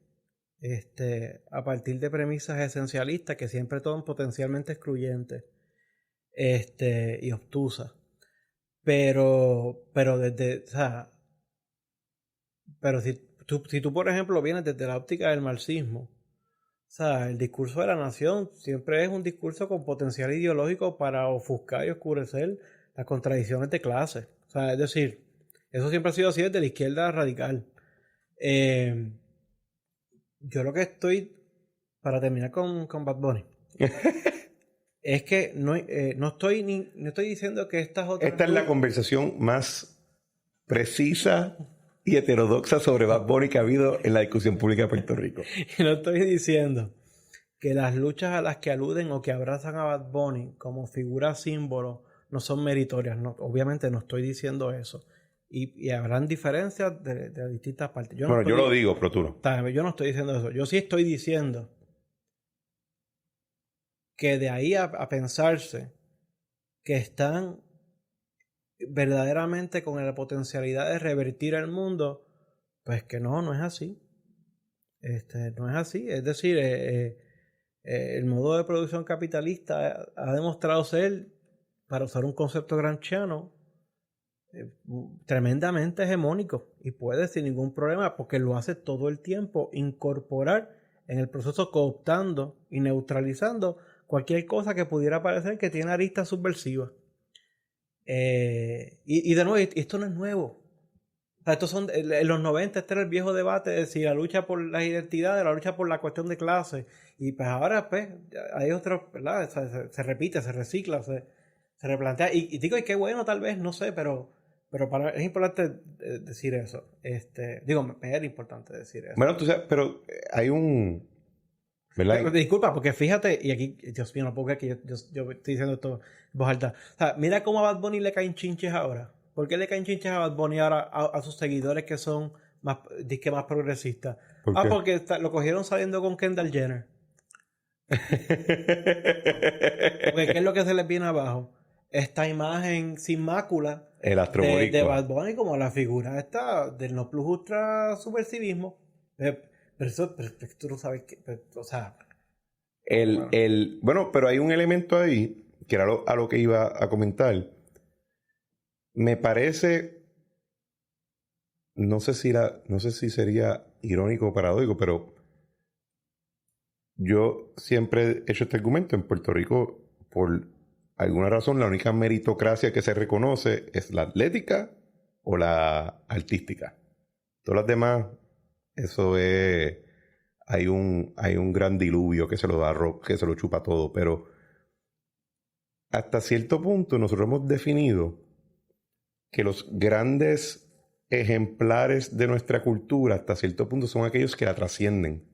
a partir de premisas esencialistas que siempre son potencialmente excluyentes y obtusas. Pero desde, o sea, pero si tú, por ejemplo, vienes desde la óptica del marxismo, o sea, el discurso de la nación siempre es un discurso con potencial ideológico para ofuscar y oscurecer las contradicciones de clase. O sea, es decir, eso siempre ha sido así desde la izquierda radical. Yo lo que estoy para terminar con Bad Bunny. Es que no estoy diciendo que estas otras... Esta es la conversación más precisa y heterodoxa sobre Bad Bunny que ha habido en la discusión pública de Puerto Rico. Y no estoy diciendo que las luchas a las que aluden o que abrazan a Bad Bunny como figura símbolo no son meritorias. No, obviamente no estoy diciendo eso. Y habrán diferencias de distintas partes. Yo lo digo, pero tú no. Yo no estoy diciendo eso. Yo sí estoy diciendo que de ahí a pensarse que están verdaderamente con la potencialidad de revertir el mundo, pues que no es así. No es así. Es decir, el modo de producción capitalista ha demostrado ser, para usar un concepto gramsciano, tremendamente hegemónico y puede sin ningún problema, porque lo hace todo el tiempo, incorporar en el proceso, cooptando y neutralizando cualquier cosa que pudiera parecer que tiene aristas subversivas. Y de nuevo, esto no es nuevo. O sea, estos son, en los 90 este era el viejo debate de si la lucha por las identidades, la lucha por la cuestión de clase. Y pues ahora pues hay otros, ¿verdad? Se repite, se recicla, se replantea. Y digo, y qué bueno tal vez, no sé, pero es importante decir eso. Me era importante decir eso. Bueno, tú sabes, pero hay un... ¿verdad? Disculpa, porque fíjate, y aquí, Dios mío, no puedo creer que yo estoy diciendo esto en voz alta. O sea, mira cómo a Bad Bunny le caen chinches ahora. ¿Por qué le caen chinches a Bad Bunny ahora a sus seguidores que son más progresistas? Porque lo cogieron saliendo con Kendall Jenner. Porque ¿qué es lo que se les viene abajo? Esta imagen sin mácula el astro boricua de Bad Bunny como la figura esta del no plus ultra subversivismo. Pero tú no sabes qué, o sea... Bueno, pero hay un elemento ahí, que era a lo que iba a comentar. Me parece, no sé si sería irónico o paradójico, pero yo siempre he hecho este argumento. En Puerto Rico, por alguna razón, la única meritocracia que se reconoce es la atlética o la artística. Todas las demás... Eso es... Hay un gran diluvio que se lo chupa todo. Pero hasta cierto punto nosotros hemos definido que los grandes ejemplares de nuestra cultura hasta cierto punto son aquellos que la trascienden.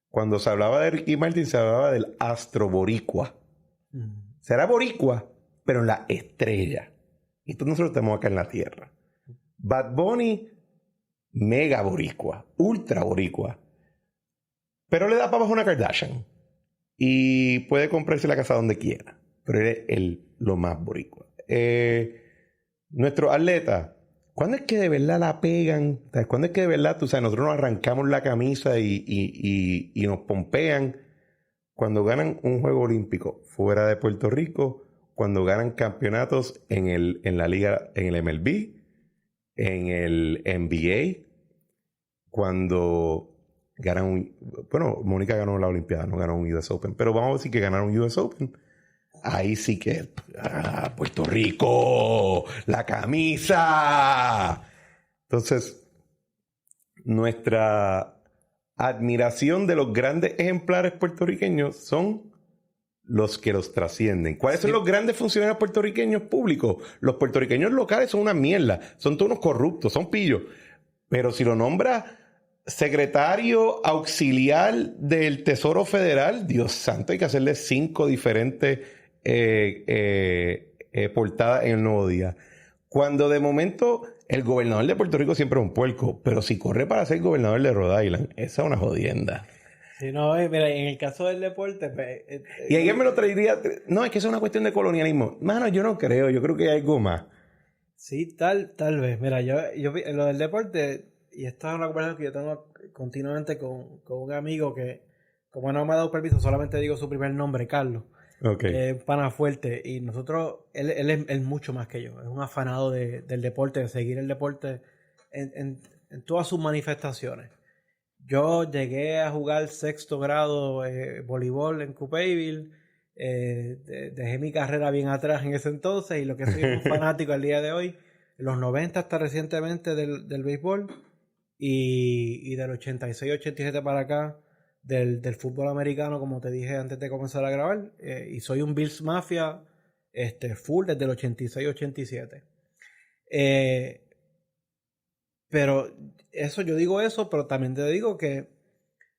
Cuando se hablaba de Ricky Martin se hablaba del astro boricua. Será boricua, pero en la estrella. Y entonces nosotros estamos acá en la tierra. Bad Bunny... mega boricua, ultra boricua, pero le da para abajo una Kardashian y puede comprarse la casa donde quiera, pero él es lo más boricua. Nuestros atletas, ¿cuándo es que de verdad la pegan? ¿Cuándo es que de verdad, nosotros nos arrancamos la camisa y nos pompean? Cuando ganan un juego olímpico fuera de Puerto Rico, cuando ganan campeonatos en la liga, en el MLB, en el NBA, cuando ganan Mónica ganó la Olimpiada, no ganó un US Open, pero vamos a decir que ganaron un US Open. Ahí sí que Puerto Rico, la camisa. Entonces, nuestra admiración de los grandes ejemplares puertorriqueños son los que los trascienden. ¿Cuáles son los grandes funcionarios puertorriqueños públicos? Los puertorriqueños locales son una mierda, son todos unos corruptos, son pillos. Pero si lo nombra secretario auxiliar del Tesoro Federal, Dios santo, hay que hacerle 5 diferentes portadas en el Nuevo Día. Cuando de momento el gobernador de Puerto Rico siempre es un puerco, pero si corre para ser gobernador de Rhode Island, esa es una jodienda. Sí, no, mira, en el caso del deporte... y alguien me lo traería... No, es que eso es una cuestión de colonialismo. Mano, yo no creo. Yo creo que hay algo más. Sí, tal vez. Mira, yo lo del deporte... Y esta es una conversación que yo tengo continuamente con un amigo que, como no me ha dado permiso, solamente digo su primer nombre, Carlos. Okay. Pana fuerte. Y nosotros... Él es mucho más que yo. Es un afanado del deporte, de seguir el deporte en todas sus manifestaciones. Yo llegué a jugar 6º grado voleibol en Coupeyville. Dejé mi carrera bien atrás en ese entonces y lo que soy un fanático al día de hoy. En los 90 hasta recientemente del béisbol y del 86-87 para acá del fútbol americano, como te dije antes de comenzar a grabar, y soy un Bills Mafia full desde el 86-87. Pero eso, yo digo eso, pero también te digo que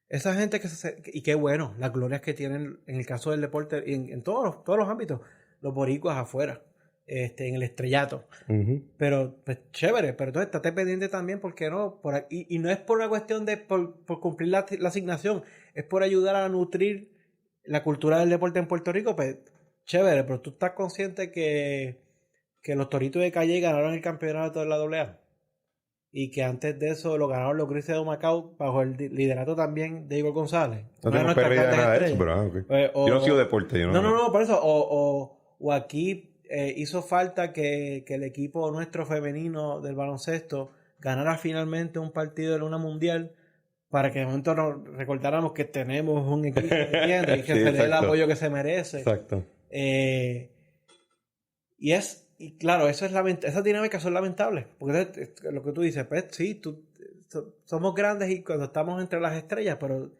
esa gente y qué bueno, las glorias que tienen en el caso del deporte, en todos los ámbitos, los boricuas afuera, en el estrellato. Pero, pues, chévere, pero entonces estate pendiente también, porque no, y no es por una cuestión de por cumplir la asignación, es por ayudar a nutrir la cultura del deporte en Puerto Rico, pues, chévere, pero tú estás consciente que los Toritos de Calle ganaron el campeonato de la AA. Y que antes de eso lo ganaron los Grises de Humacao bajo el liderato también de Igor González. No tengo perra idea de nada de eso, pero okay. Yo no sigo deporte. Yo no, por eso. O aquí hizo falta que el equipo nuestro femenino del baloncesto ganara finalmente un partido de Luna Mundial para que de momento nos recordáramos que tenemos un equipo y que se le dé el apoyo que se merece. Exacto. Y claro, esas dinámicas son lamentables. Porque lo que tú dices, pues sí, somos grandes y cuando estamos entre las estrellas, pero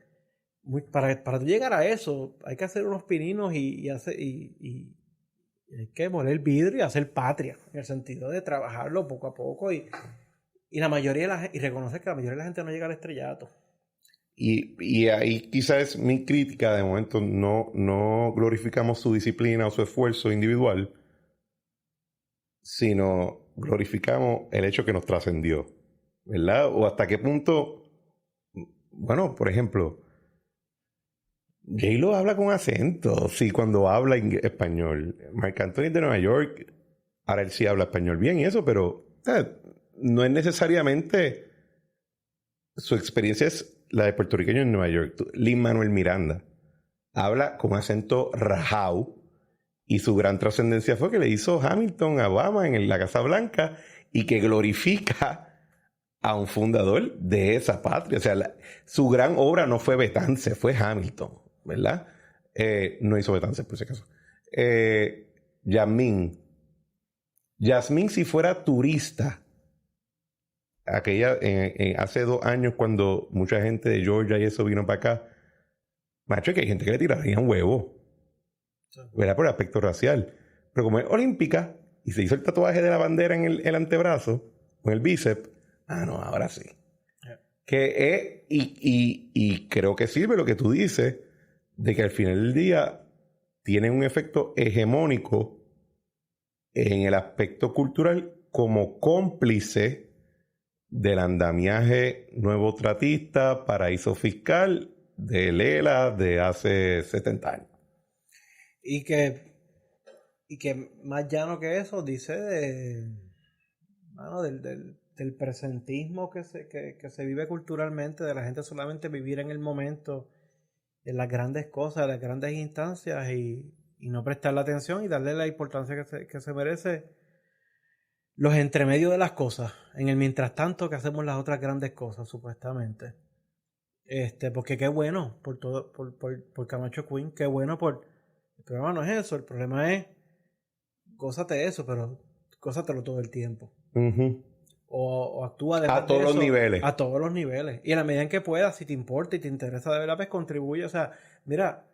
para tú llegar a eso, hay que hacer unos pininos y hay que moler vidrio y hacer patria, en el sentido de trabajarlo poco a poco y la mayoría y reconocer que la mayoría de la gente no llega al estrellato. Y ahí quizás mi crítica, de momento no glorificamos su disciplina o su esfuerzo individual, sino glorificamos el hecho que nos trascendió, ¿verdad? O hasta qué punto, bueno, por ejemplo, J-Lo habla con acento, sí, cuando habla español. Marc Anthony de Nueva York, ahora él sí habla español bien y eso, pero no es necesariamente su experiencia es la de puertorriqueño en Nueva York. Lin-Manuel Miranda habla con acento rajao. Y su gran trascendencia fue que le hizo Hamilton a Obama en la Casa Blanca y que glorifica a un fundador de esa patria. O sea, su gran obra no fue Betance, fue Hamilton, ¿verdad? No hizo Betance, por si acaso. Yasmín, si fuera turista, hace 2 años cuando mucha gente de Georgia y eso vino para acá, macho, que hay gente que le tiraría un huevo. ¿Verdad? Por el aspecto racial. Pero como es olímpica y se hizo el tatuaje de la bandera en el antebrazo, o en el bíceps, no, ahora sí. Que y creo que sirve lo que tú dices, de que al final del día tiene un efecto hegemónico en el aspecto cultural como cómplice del andamiaje nuevo tratista, paraíso fiscal de Lela de hace 70 años. Y que más llano que eso dice del presentismo que se vive culturalmente, de la gente solamente vivir en el momento, en las grandes cosas, en las grandes instancias y no prestarle atención y darle la importancia que se merece los entremedios de las cosas, en el mientras tanto que hacemos las otras grandes cosas, supuestamente. Porque qué bueno por todo, por Camacho Queen, qué bueno el problema no es eso, el problema es gózate eso, pero gózatelo todo el tiempo. O actúa de a todos los niveles. A todos los niveles. Y en la medida en que puedas, si te importa y te interesa de verdad, pues contribuye. O sea, mira,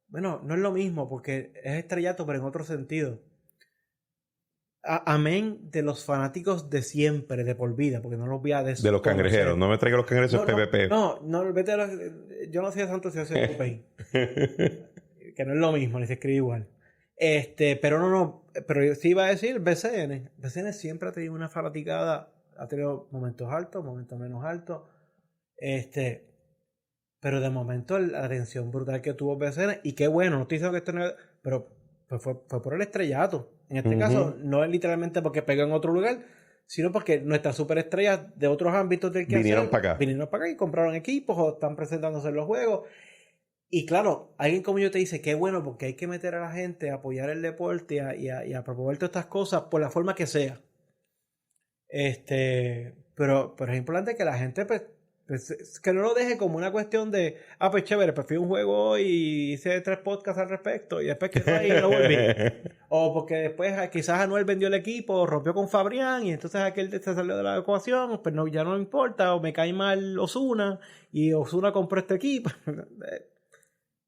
bueno, no es lo mismo porque es estrellato, pero en otro sentido. Amén de los fanáticos de siempre, de por vida, porque no los voy a de los cangrejeros, no me traigas los cangrejeros PPP. No, vete a yo no soy de Santo Ciudad de Cupey. Que no es lo mismo, ni se escribe igual. Pero pero sí iba a decir BCN. BCN siempre ha tenido una fanaticada, ha tenido momentos altos, momentos menos altos. Pero de momento la atención brutal que tuvo BCN, y qué bueno, no estoy diciendo que esto no, pero pues fue por el estrellato. En este caso, no es literalmente porque pegó en otro lugar, sino porque nuestras superestrellas de otros ámbitos del que vinieron para acá y compraron equipos o están presentándose en los juegos. Y claro, alguien como yo te dice, qué bueno, porque hay que meter a la gente a apoyar el deporte y a promover todas estas cosas por la forma que sea. Pero es importante que la gente pues Pues, que no lo deje como una cuestión de, pues chévere, pues fui a un juego y hice 3 podcasts al respecto y después que ahí no volví. O porque después quizás Anuel vendió el equipo, rompió con Fabrián y entonces aquel se salió de la ecuación, pues no, ya no me importa, o me cae mal Ozuna y Ozuna compró este equipo.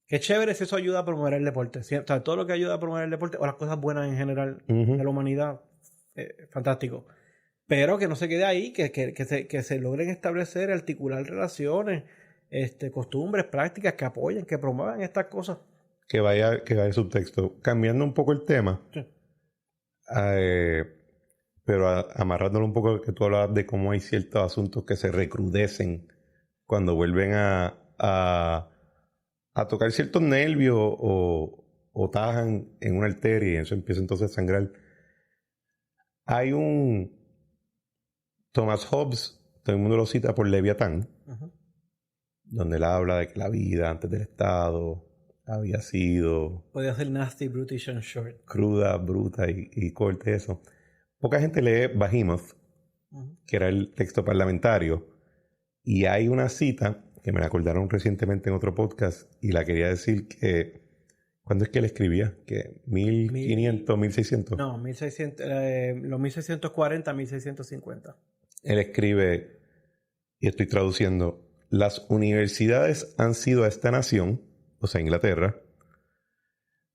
Qué chévere si eso ayuda a promover el deporte. O sea, todo lo que ayuda a promover el deporte o las cosas buenas en general de la humanidad, fantástico. Pero que no se quede ahí, que se logren establecer, articular relaciones, costumbres, prácticas que apoyen, que promuevan estas cosas. Que vaya el subtexto. Cambiando un poco el tema, Sí. pero amarrándolo un poco, que tú hablabas de cómo hay ciertos asuntos que se recrudecen cuando vuelven a tocar ciertos nervios o tajan en una arteria y eso empieza entonces a sangrar. Hay un Thomas Hobbes, todo el mundo lo cita por Leviatán, donde él habla de que la vida antes del Estado había sido... Podía ser nasty, brutish and short. Cruda, bruta y corte eso. Poca gente lee Behemoth, que era el texto parlamentario, y hay una cita que me la acordaron recientemente en otro podcast y la quería decir que... ¿Cuándo es que él escribía? ¿Que 1500, 1600? No, 1600, los 1640, 1650. Él escribe, y estoy traduciendo, las universidades han sido a esta nación, o sea, Inglaterra,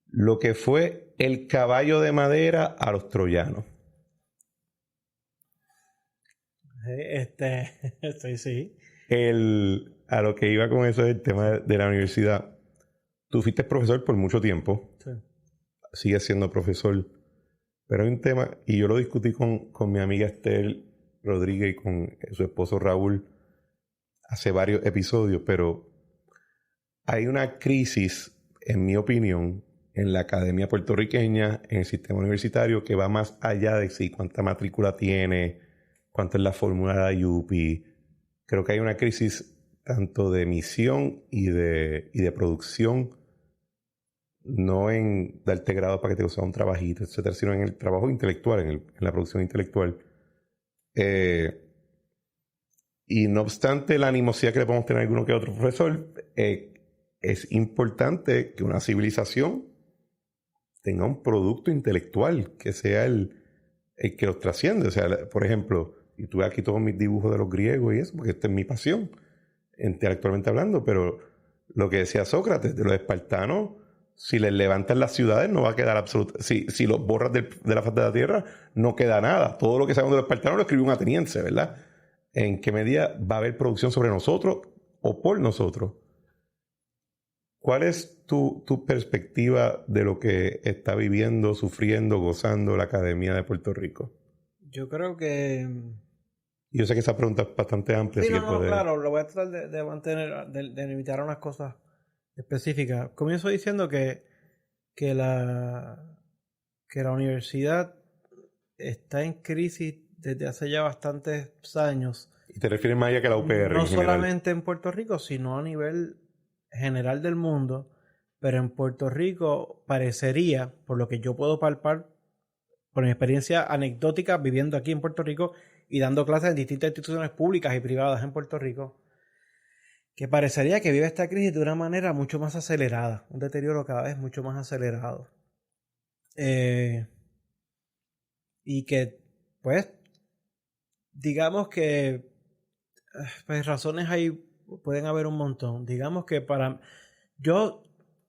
lo que fue el caballo de madera a los troyanos. Sí. A lo que iba con eso del tema de la universidad. Tú fuiste profesor por mucho tiempo. Sí. Sigues siendo profesor. Pero hay un tema, y yo lo discutí con mi amiga Esther Rodríguez y con su esposo Raúl hace varios episodios, pero hay una crisis, en mi opinión, en la academia puertorriqueña, en el sistema universitario, que va más allá de si cuánta matrícula tiene, cuánto es la fórmula de IUPI. Creo que hay una crisis tanto de misión y de producción, no en darte grado para que te guste un trabajito, etcétera, sino en el trabajo intelectual, en la producción intelectual. Y no obstante la animosidad que le podemos tener a alguno que otro profesor, es importante que una civilización tenga un producto intelectual que sea el que los trasciende. O sea, por ejemplo, y tuve aquí todos mis dibujos de los griegos y eso, porque esta es mi pasión, intelectualmente hablando, pero lo que decía Sócrates, de los espartanos, si les levantan las ciudades no va a quedar absoluto. Si los borras de la faz de la tierra, no queda nada. Todo lo que sabemos de los espartanos lo escribió un ateniense, ¿verdad? ¿En qué medida va a haber producción sobre nosotros o por nosotros? ¿Cuál es tu perspectiva de lo que está viviendo, sufriendo, gozando la Academia de Puerto Rico? Yo creo que... Yo sé que esa pregunta es bastante amplia. Sí, claro, lo voy a tratar de mantener, de limitar a unas cosas específicas. Comienzo diciendo que la universidad está en crisis desde hace ya bastantes años. Y te refieres más allá que la UPR. No solamente en Puerto Rico, sino a nivel general del mundo. Pero en Puerto Rico parecería, por lo que yo puedo palpar, por mi experiencia anecdótica viviendo aquí en Puerto Rico y dando clases en distintas instituciones públicas y privadas en Puerto Rico, que parecería que vive esta crisis de una manera mucho más acelerada, un deterioro cada vez mucho más acelerado. Y que, pues, digamos que pues razones ahí pueden haber un montón. Digamos que yo,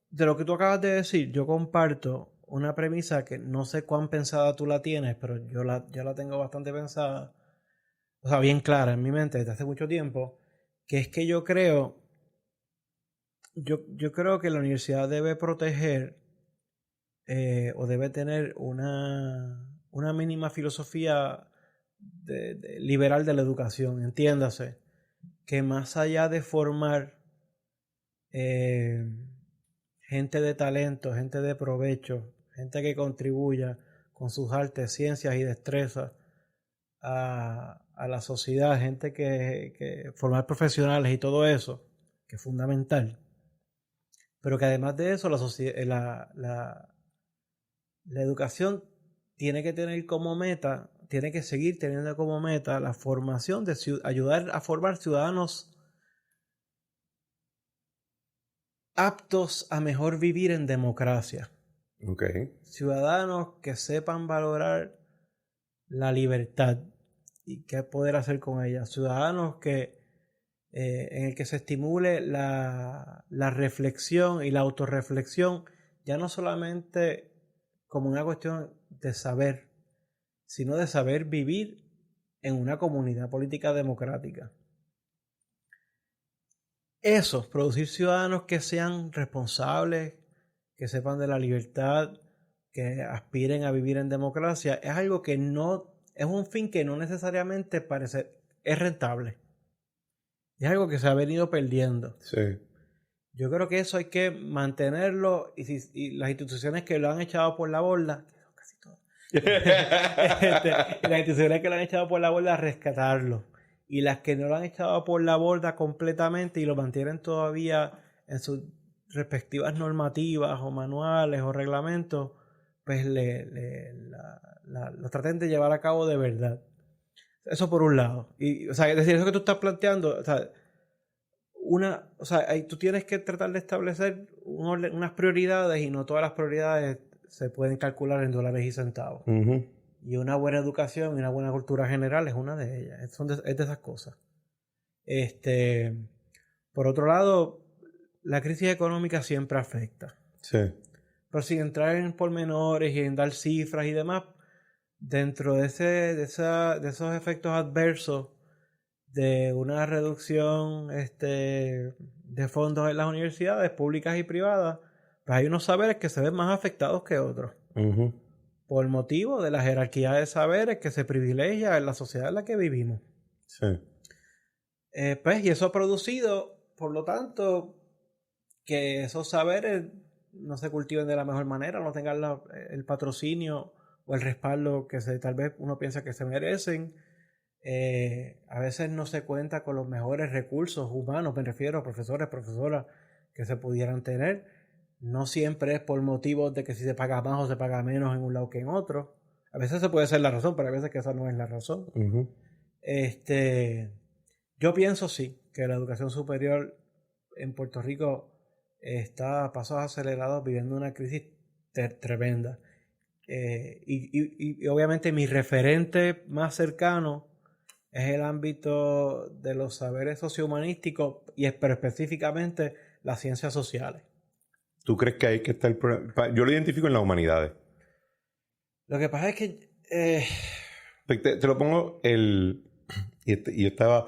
de lo que tú acabas de decir, yo comparto una premisa que no sé cuán pensada tú la tienes, pero yo la tengo bastante pensada, o sea, bien clara en mi mente desde hace mucho tiempo, que es que yo creo que la universidad debe proteger o debe tener una mínima filosofía liberal de la educación, entiéndase, que más allá de formar gente de talento, gente de provecho, gente que contribuya con sus artes, ciencias y destrezas a la sociedad, gente que formar profesionales y todo eso, que es fundamental, pero que además de eso la educación tiene que tener como meta, tiene que seguir teniendo como meta la formación ayudar a formar ciudadanos aptos a mejor vivir en democracia. Okay. Ciudadanos que sepan valorar la libertad y qué poder hacer con ella. Ciudadanos que en el que se estimule la reflexión y la autorreflexión, ya no solamente como una cuestión de saber, sino de saber vivir en una comunidad política democrática. Eso, producir ciudadanos que sean responsables, que sepan de la libertad, que aspiren a vivir en democracia, es algo que no, es un fin que no necesariamente es rentable. Es algo que se ha venido perdiendo. Sí. Yo creo que eso hay que mantenerlo y las instituciones que lo han echado por la borda, que son casi todas, las instituciones que lo han echado por la borda, rescatarlo. Y las que no lo han echado por la borda completamente y lo mantienen todavía en sus respectivas normativas o manuales o reglamentos, pues lo traten de llevar a cabo de verdad. Eso por un lado. Y, o sea, es decir, eso que tú estás planteando, o sea, tú tienes que tratar de establecer unas prioridades y no todas las prioridades se pueden calcular en dólares y centavos. Uh-huh. Y una buena educación y una buena cultura general es una de ellas. Es de esas cosas. Por otro lado, la crisis económica siempre afecta. Sí. Pero sin entrar en pormenores y en dar cifras y demás, dentro de esos efectos adversos de una reducción de fondos en las universidades públicas y privadas, pues hay unos saberes que se ven más afectados que otros. Uh-huh. Por motivo de la jerarquía de saberes que se privilegia en la sociedad en la que vivimos. Sí. Y eso ha producido, por lo tanto, que esos saberes no se cultiven de la mejor manera, no tengan el patrocinio o el respaldo que tal vez uno piensa que se merecen. A veces no se cuenta con los mejores recursos humanos, me refiero a profesores, profesoras que se pudieran tener. No siempre es por motivos de que si se paga más o se paga menos en un lado que en otro. A veces esa puede ser la razón, pero a veces que esa no es la razón. Uh-huh. Yo pienso sí, que la educación superior en Puerto Rico está a pasos acelerados viviendo una crisis tremenda. Y obviamente mi referente más cercano es el ámbito de los saberes sociohumanísticos pero específicamente las ciencias sociales. ¿Tú crees que ahí que está el problema? Yo lo identifico en las humanidades. Lo que pasa es que... Te lo pongo y yo estaba...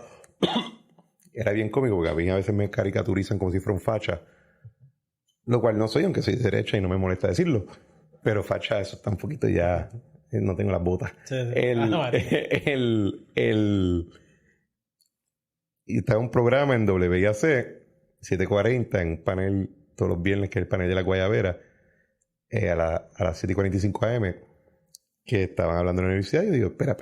Era bien cómico porque a mí a veces me caricaturizan como si fuera un facha. Lo cual no soy, aunque soy de derecha y no me molesta decirlo. Pero facha, eso está un poquito ya... No tengo las botas. Sí. Y estaba un programa en WIAC 740 en panel todos los viernes, que es el panel de la Guayabera, a las 7:45 AM, que estaban hablando en la universidad. Y yo digo, espera.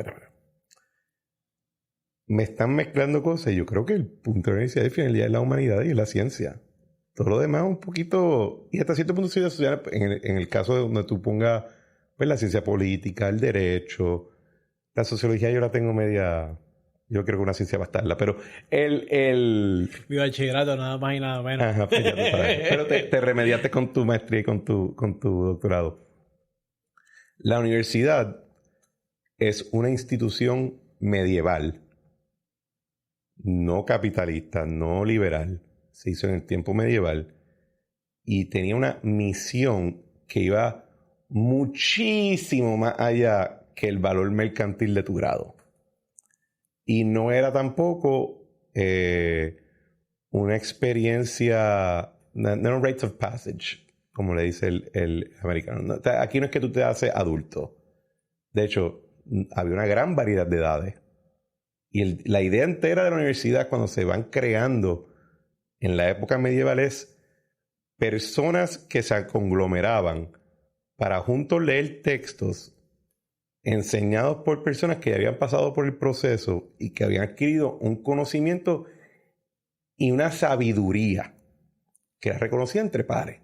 Me están mezclando cosas y yo creo que el punto de la universidad al final ya es la humanidad y es la ciencia. Todo lo demás un poquito, y hasta cierto punto ciencia social, en el caso de donde tú pongas pues, la ciencia política, el derecho, la sociología yo la tengo media... Yo creo que una ciencia va a estarla, pero Mi bachillerato, nada más y nada menos. Ajá, pues ya tú sabes. Pero te remediaste con tu maestría y con tu doctorado. La universidad es una institución medieval, no capitalista, no liberal. Se hizo en el tiempo medieval y tenía una misión que iba muchísimo más allá que el valor mercantil de tu grado. Y no era tampoco una experiencia, no era un rite of passage, como le dice el americano. No, aquí no es que tú te haces adulto. De hecho, había una gran variedad de edades. Y la idea entera de la universidad cuando se van creando en la época medieval es personas que se conglomeraban para juntos leer textos enseñados por personas que ya habían pasado por el proceso y que habían adquirido un conocimiento y una sabiduría que era reconocida entre pares,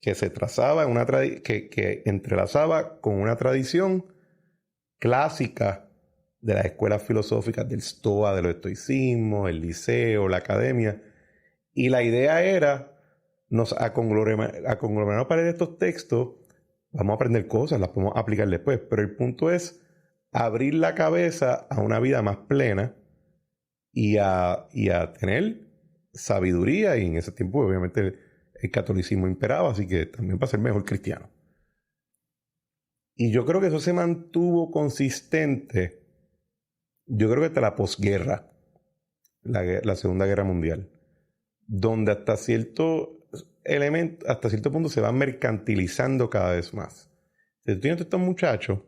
que se trazaba en que entrelazaba con una tradición clásica de las escuelas filosóficas del Stoa, de los estoicismos, el liceo, la academia. Y la idea era nos conglomeramos para estos textos, vamos a aprender cosas, las podemos aplicar después, pero el punto es abrir la cabeza a una vida más plena y a tener sabiduría, y en ese tiempo obviamente el catolicismo imperaba, así que también para ser mejor cristiano. Y yo creo que eso se mantuvo consistente, yo creo que hasta la posguerra, la Segunda Guerra Mundial, donde hasta cierto punto se va mercantilizando cada vez más. Si tú tienes estos muchachos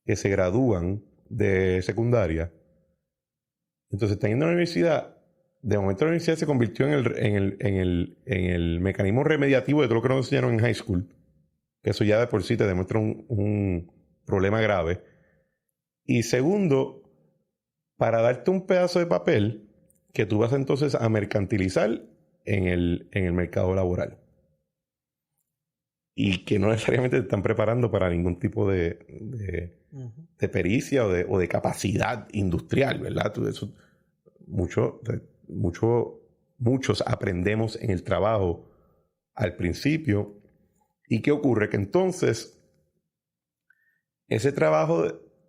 que se gradúan de secundaria, entonces están yendo a la universidad, de momento la universidad se convirtió en el mecanismo remediativo de todo lo que nos enseñaron en high school, que eso ya de por sí te demuestra un problema grave. Y segundo, para darte un pedazo de papel que tú vas entonces a mercantilizar en el mercado laboral. Y que no necesariamente te están preparando para ningún tipo de pericia o de capacidad industrial, ¿verdad? Muchos aprendemos en el trabajo al principio. ¿Y qué ocurre? Que entonces ese trabajo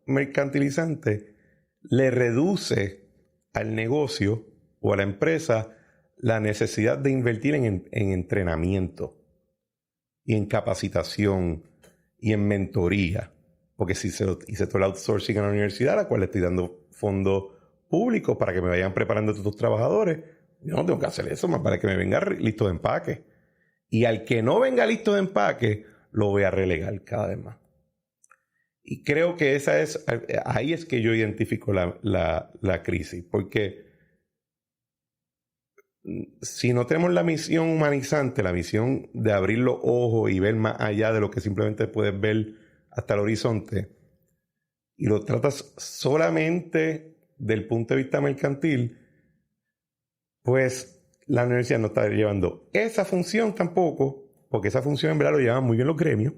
mercantilizante le reduce al negocio o a la empresa la necesidad de invertir en entrenamiento y en capacitación y en mentoría. Porque si hice todo el outsourcing en la universidad, a la cual le estoy dando fondos públicos para que me vayan preparando a estos trabajadores, yo no tengo que hacer eso más para que me venga listo de empaque. Y al que no venga listo de empaque, lo voy a relegar cada vez más. Y creo que ahí es que yo identifico la crisis. Porque si no tenemos la misión humanizante, la misión de abrir los ojos y ver más allá de lo que simplemente puedes ver hasta el horizonte, y lo tratas solamente del punto de vista mercantil, pues la universidad no está llevando esa función tampoco, porque esa función en verdad lo llevan muy bien los gremios,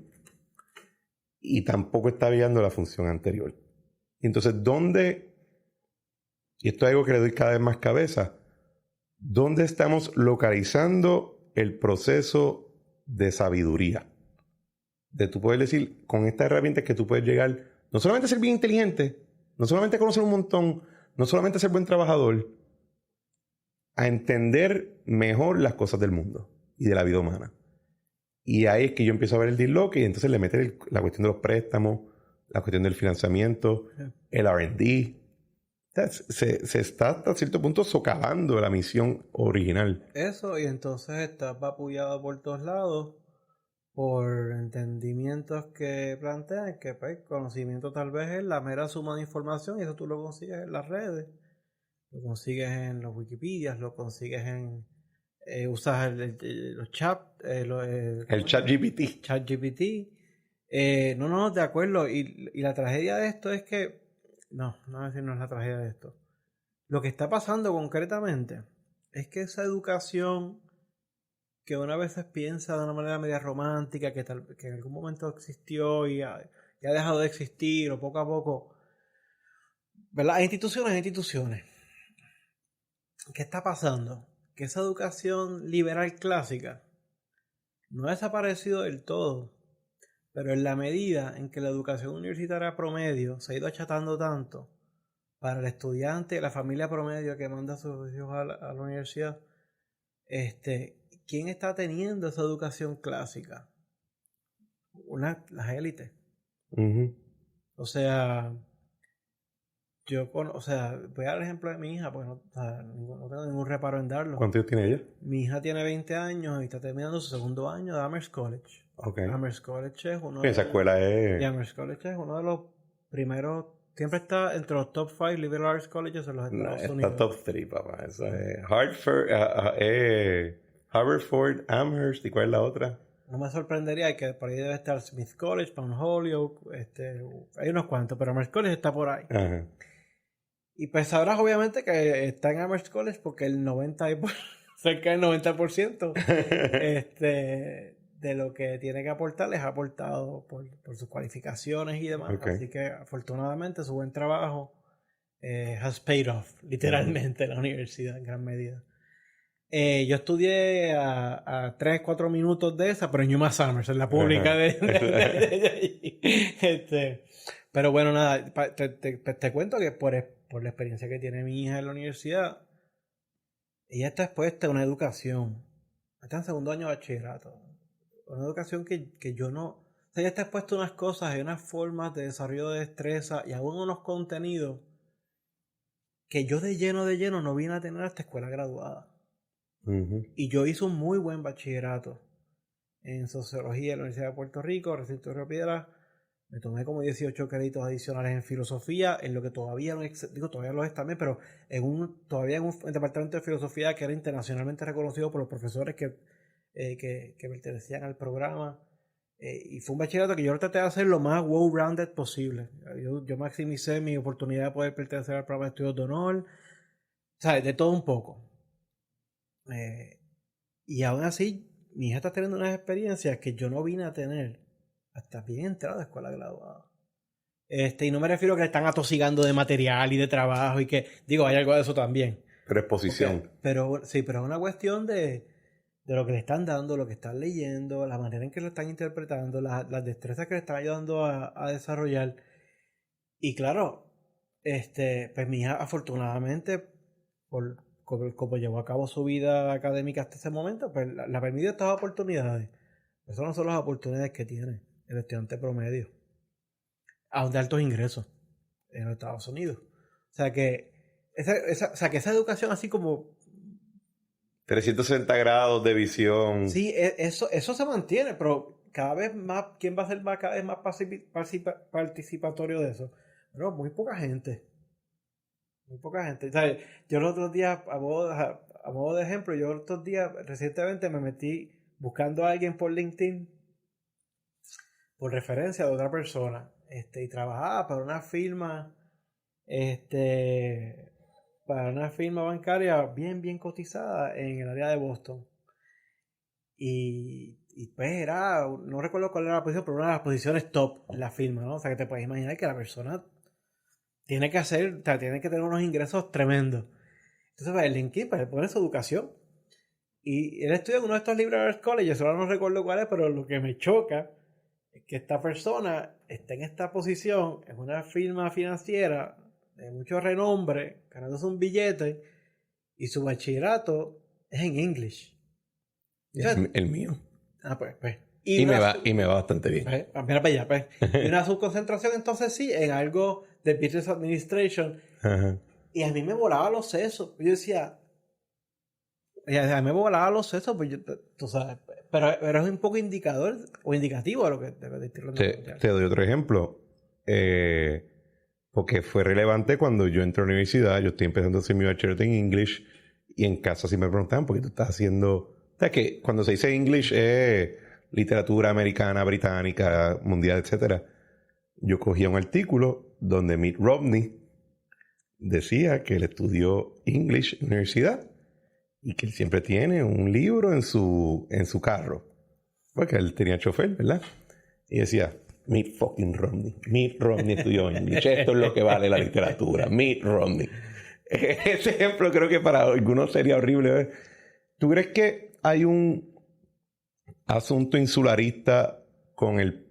y tampoco está llevando la función anterior. Entonces, y esto es algo que le doy cada vez más cabeza, ¿dónde estamos localizando el proceso de sabiduría? De tú poder decir, con estas herramientas que tú puedes llegar, no solamente a ser bien inteligente, no solamente a conocer un montón, no solamente a ser buen trabajador, a entender mejor las cosas del mundo y de la vida humana. Y ahí es que yo empiezo a ver el disloque y entonces le meter la cuestión de los préstamos, la cuestión del financiamiento, el R&D. Se está hasta cierto punto socavando la misión original. Eso, y entonces está vapullado por todos lados por entendimientos que plantean que pues, conocimiento tal vez es la mera suma de información, y eso tú lo consigues en las redes, lo consigues en los Wikipedias, lo consigues en usas los chats, El ChatGPT. ChatGPT. No, de acuerdo. Y la tragedia de esto es que no es la tragedia de esto. Lo que está pasando concretamente es que esa educación que una vez se piensa de una manera media romántica, que en algún momento existió y ha dejado de existir, o poco a poco, ¿verdad? Hay instituciones. ¿Qué está pasando? Que esa educación liberal clásica no ha desaparecido del todo, pero en la medida en que la educación universitaria promedio se ha ido achatando tanto para el estudiante, la familia promedio que manda a sus hijos a la universidad, ¿quién está teniendo esa educación clásica? Las élites. Uh-huh. O sea, voy a dar el ejemplo de mi hija, porque no tengo ningún reparo en darlo. ¿Cuántos años tiene ella? Mi hija tiene 20 años y está terminando su segundo año de Amherst College. Okay. Amherst College es uno esa escuela es... Amherst College es uno de los primeros, siempre está entre los top 5 liberal arts colleges en los Estados Unidos. Está top 3, papá. Eso es Haverford, Amherst, ¿y cuál es la otra? No me sorprendería que por ahí debe estar Smith College, Mount Holyoke, hay unos cuantos, pero Amherst College está por ahí. Ajá. Y pues sabrás obviamente que está en Amherst College porque cerca del 90% de lo que tiene que aportar les ha aportado por sus cualificaciones y demás. Okay. Así que afortunadamente su buen trabajo has paid off, literalmente, en la universidad en gran medida. Yo estudié a 3-4 minutos de esa, pero en Yuma Summers, en la pública de allí. Pero bueno, nada, te cuento que por la experiencia que tiene mi hija en la universidad, ella está expuesta a una educación. Está en segundo año de bachillerato. Una educación que yo no... O sea, ella está expuesta a unas cosas, a unas formas de desarrollo de destreza y aún unos contenidos que yo de lleno no vine a tener hasta escuela graduada. Y yo hice un muy buen bachillerato en sociología en la Universidad de Puerto Rico, recinto de Río Piedras. Me tomé como 18 créditos adicionales en filosofía, en lo que todavía no digo, todavía lo es también, pero todavía en un departamento de filosofía que era internacionalmente reconocido por los profesores que pertenecían al programa. Y fue un bachillerato que yo traté de hacer lo más well-rounded posible. Yo maximicé mi oportunidad de poder pertenecer al programa de estudios de honor. ¿Sabes? De todo un poco. Y aún así, mi hija está teniendo unas experiencias que yo no vine a tener hasta bien entrada a escuela graduada. Y no me refiero a que le están atosigando de material y de trabajo y que, digo, hay algo de eso también. Pero exposición. Pero es una cuestión de lo que le están dando, lo que están leyendo, la manera en que lo están interpretando, las destrezas que le están ayudando a desarrollar. Y claro, pues mi hija afortunadamente, como llevó a cabo su vida académica hasta ese momento, pues la permitió estas oportunidades. Esas no son las oportunidades que tiene el estudiante promedio, aún de altos ingresos en los Estados Unidos. O sea que esa educación así como 360 grados de visión. sí, eso se mantiene, pero cada vez más, ¿quién va a ser cada vez más participatorio de eso? Bueno, muy poca gente. Muy poca gente. ¿Sabes? Yo los otros días, a modo de ejemplo, yo los otros días recientemente me metí buscando a alguien por LinkedIn por referencia de otra persona. Y trabajaba para una firma, bancaria bien cotizada en el área de Boston. Y pues no recuerdo cuál era la posición, pero una de las posiciones top en la firma, ¿no? O sea que te puedes imaginar que la persona tiene que tener unos ingresos tremendos. Entonces, pues, el LinkedIn, pues, pone su educación. Y él estudia en uno de estos liberal colleges, ahora no recuerdo cuál es, pero lo que me choca es que esta persona está en esta posición, en una firma financiera de mucho renombre, ganándose un billete, y su bachillerato es en English. El mío. Pues. Y me va bastante bien. Mira para allá, pues. Y una subconcentración, entonces sí, en algo de Business Administration. Ajá. Y a mí me volaba los sesos. Yo decía, a mí me volaba los sesos, pues tú sabes, pero es un poco indicador o indicativo de lo que estoy hablando. Te doy otro ejemplo. Porque fue relevante cuando yo entré a la universidad. Yo estoy empezando a hacer mi bachillerato en English. Y en casa sí me preguntaban, ¿por qué tú estás haciendo? O sea, que cuando se dice English es literatura americana, británica, mundial, etcétera. Yo cogía un artículo donde Mitt Romney decía que él estudió English en la universidad y que él siempre tiene un libro en su carro. Porque él tenía chofer, ¿verdad? Y decía, Mitt fucking Romney. Mitt Romney estudió English. Esto es lo que vale la literatura. Mitt Romney. Ese ejemplo creo que para algunos sería horrible. ¿Tú crees que hay un asunto insularista con el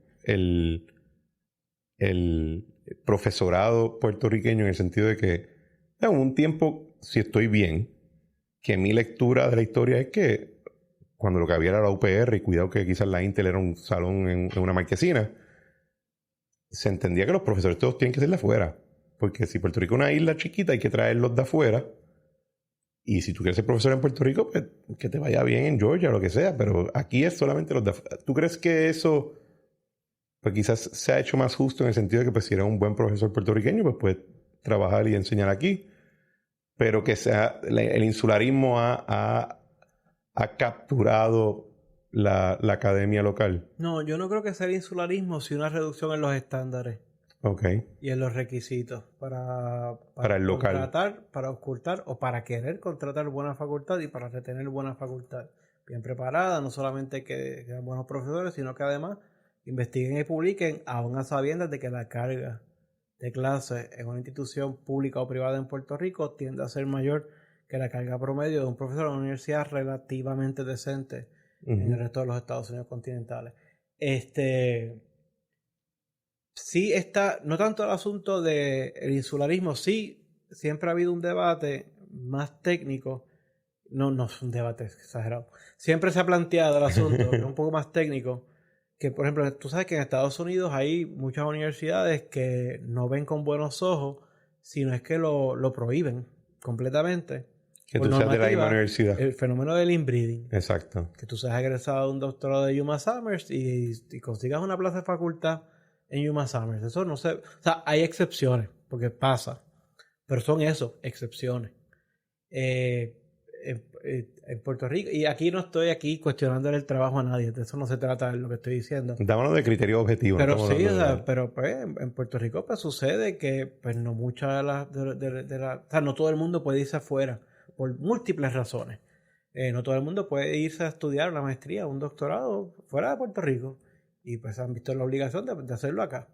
profesorado puertorriqueño en el sentido de que en un tiempo, si estoy bien, que mi lectura de la historia es que cuando lo que había era la UPR y cuidado que quizás la Intel era un salón en una marquesina, se entendía que los profesores todos tienen que ser de afuera. Porque si Puerto Rico es una isla chiquita, hay que traerlos de afuera. Y si tú quieres ser profesor en Puerto Rico, pues que te vaya bien en Georgia o lo que sea. Pero aquí es solamente los de afuera. ¿Tú crees que eso pues quizás se ha hecho más justo en el sentido de que pues, si eres un buen profesor puertorriqueño, pues puedes trabajar y enseñar aquí? Pero que el insularismo ha capturado la academia local. No, yo no creo que sea el insularismo, sino una reducción en los estándares. Okay. Y en los requisitos para el local. Contratar, para ocultar o para querer contratar buena facultad y para retener buena facultad bien preparada. No solamente que sean buenos profesores, sino que además investiguen y publiquen aún a sabiendas de que la carga de clases en una institución pública o privada en Puerto Rico tiende a ser mayor que la carga promedio de un profesor en una universidad relativamente decente en el resto de los Estados Unidos continentales. Sí está, no tanto el asunto del insularismo, sí, siempre ha habido un debate más técnico. No es un debate exagerado. Siempre se ha planteado el asunto, que es un poco más técnico, que por ejemplo, tú sabes que en Estados Unidos hay muchas universidades que no ven con buenos ojos, sino es que lo prohíben completamente. Que tú seas de la misma universidad. El fenómeno del inbreeding. Exacto. Que tú seas egresado de un doctorado de UMass Amherst y consigas una plaza de facultad en UMass Amherst. Eso no sé. O sea, hay excepciones, porque pasa. Pero son eso, excepciones. En Puerto Rico, y aquí no estoy aquí cuestionándole el trabajo a nadie, de eso no se trata de lo que estoy diciendo. Estamos hablando de criterio objetivo. Pero sí, o sea, pero pues en Puerto Rico pues sucede que pues no muchas de las o sea, no todo el mundo puede irse afuera por múltiples razones. No todo el mundo puede irse a estudiar una maestría, un doctorado fuera de Puerto Rico, y pues han visto la obligación de hacerlo acá.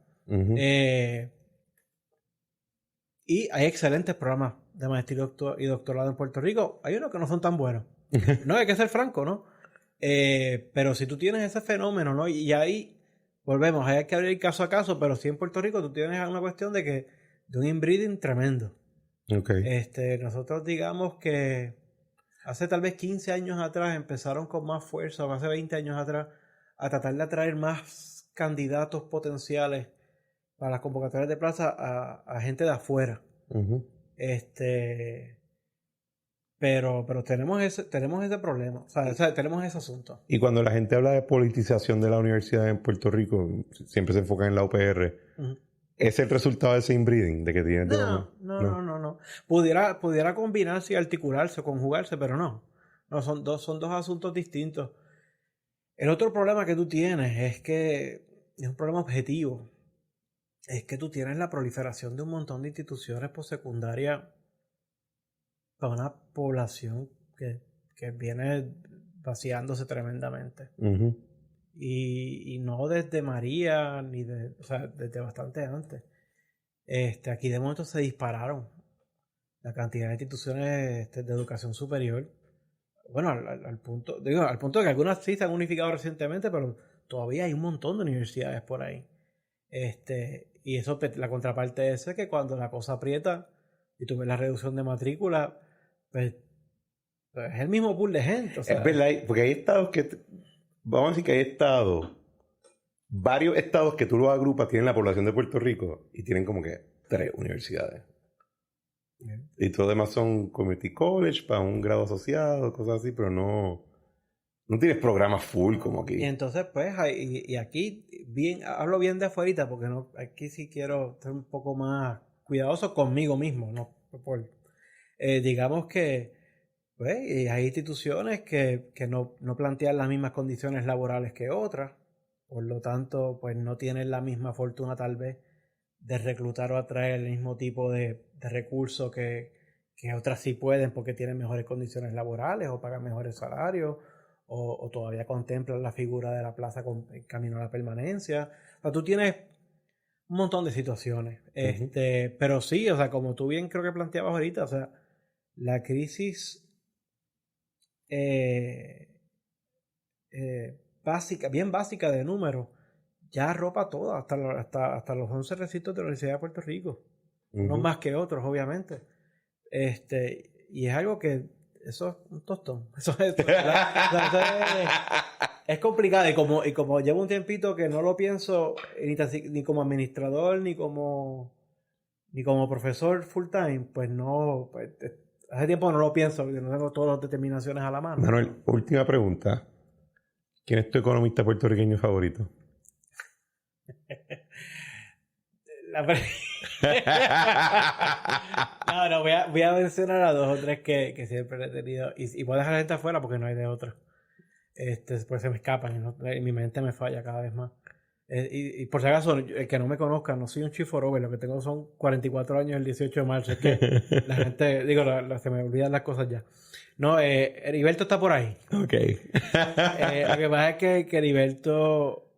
Y hay excelentes programas de maestría y doctorado en Puerto Rico. Hay unos que no son tan buenos. No, hay que ser franco, ¿no? Pero si tú tienes ese fenómeno, ¿no? Y ahí volvemos, hay que abrir caso a caso, pero sí en Puerto Rico tú tienes una cuestión de un inbreeding tremendo. Nosotros digamos que hace tal vez 15 años atrás empezaron con más fuerza, o hace 20 años atrás, a tratar de atraer más candidatos potenciales para las convocatorias de plaza a gente de afuera. Pero tenemos ese problema, o sea, tenemos ese asunto. Y cuando la gente habla de politización de la universidad en Puerto Rico, siempre se enfoca en la UPR. ¿Es el resultado de ese inbreeding? De que tiene No. Pudiera combinarse y articularse, conjugarse, pero no. No, son dos asuntos distintos. El otro problema que tú tienes es que es un problema objetivo. Es que tú tienes la proliferación de un montón de instituciones postsecundarias para una población que viene vaciándose tremendamente. Y no desde María, o sea, desde bastante antes. Aquí de momento se dispararon la cantidad de instituciones de educación superior. Bueno, al punto de que algunas sí se han unificado recientemente, pero todavía hay un montón de universidades por ahí. Y eso, la contraparte es que cuando la cosa aprieta y tú ves la reducción de matrícula, pues es el mismo pool de gente. O sea, es verdad, porque hay estados vamos a decir que hay varios estados que tú los agrupas, tienen la población de Puerto Rico y tienen como que 3 universidades. Y todo demás son community college para un grado asociado, cosas así, pero no tienes programas full como aquí. Y entonces, pues, y aquí hablo bien de afuera porque aquí sí quiero ser un poco más cuidadoso conmigo mismo, ¿no? Digamos que pues, hay instituciones que no plantean las mismas condiciones laborales que otras, por lo tanto, pues no tienen la misma fortuna tal vez de reclutar o atraer el mismo tipo de recursos que otras sí pueden porque tienen mejores condiciones laborales o pagan mejores salarios o todavía contemplan la figura de la plaza con camino a la permanencia. O sea, tú tienes un montón de situaciones. Pero sí, o sea, como tú bien creo que planteabas ahorita, o sea, la crisis bien básica de números ya arropa todo, hasta los 11 recintos de la Universidad de Puerto Rico. Unos más que otros, obviamente. Y es algo que eso es un tostón. Es complicado. Y como llevo un tiempito que no lo pienso ni como administrador ni como profesor full time, pues no, pues, hace tiempo no lo pienso porque no tengo todas las determinaciones a la mano. Manuel, última pregunta. ¿Quién es tu economista puertorriqueño favorito? No, voy a mencionar a 2 o 3 que siempre he tenido y voy a dejar a la gente afuera porque no hay de otra. Pues se me escapan y mi mente me falla cada vez más. Y por si acaso, el que no me conozca, no soy un chiforover, lo que tengo son 44 años el 18 de marzo. Es que la gente, se me olvidan las cosas ya. No, Heriberto está por ahí. Ok. Lo que pasa es que Heriberto,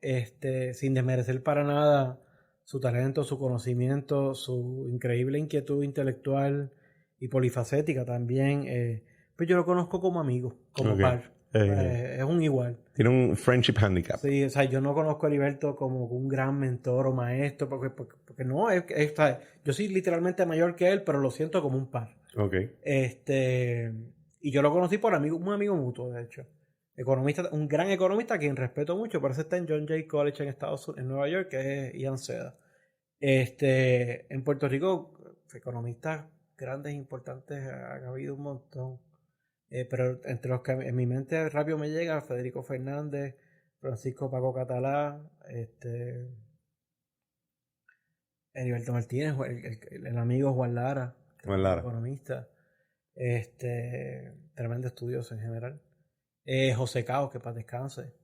sin desmerecer para nada su talento, su conocimiento, su increíble inquietud intelectual y polifacética también. Pues yo lo conozco como amigo, como par. Es un igual. Tiene un friendship handicap. Sí, o sea, yo no conozco a Heriberto como un gran mentor o maestro, porque no, yo soy literalmente mayor que él, pero lo siento como un par. Okay. Y yo lo conocí por un amigo mutuo, de hecho. Economista, un gran economista a quien respeto mucho, por eso está en John Jay College en Estados Unidos, en Nueva York, que es Ian Seda. En Puerto Rico, economistas grandes e importantes ha habido un montón. Pero entre los que en mi mente rápido me llega Federico Fernández, Francisco Paco Catalá, Heriberto Martínez, el amigo Juan Lara, economista, tremendo estudioso en general. José Cao, que para descanse.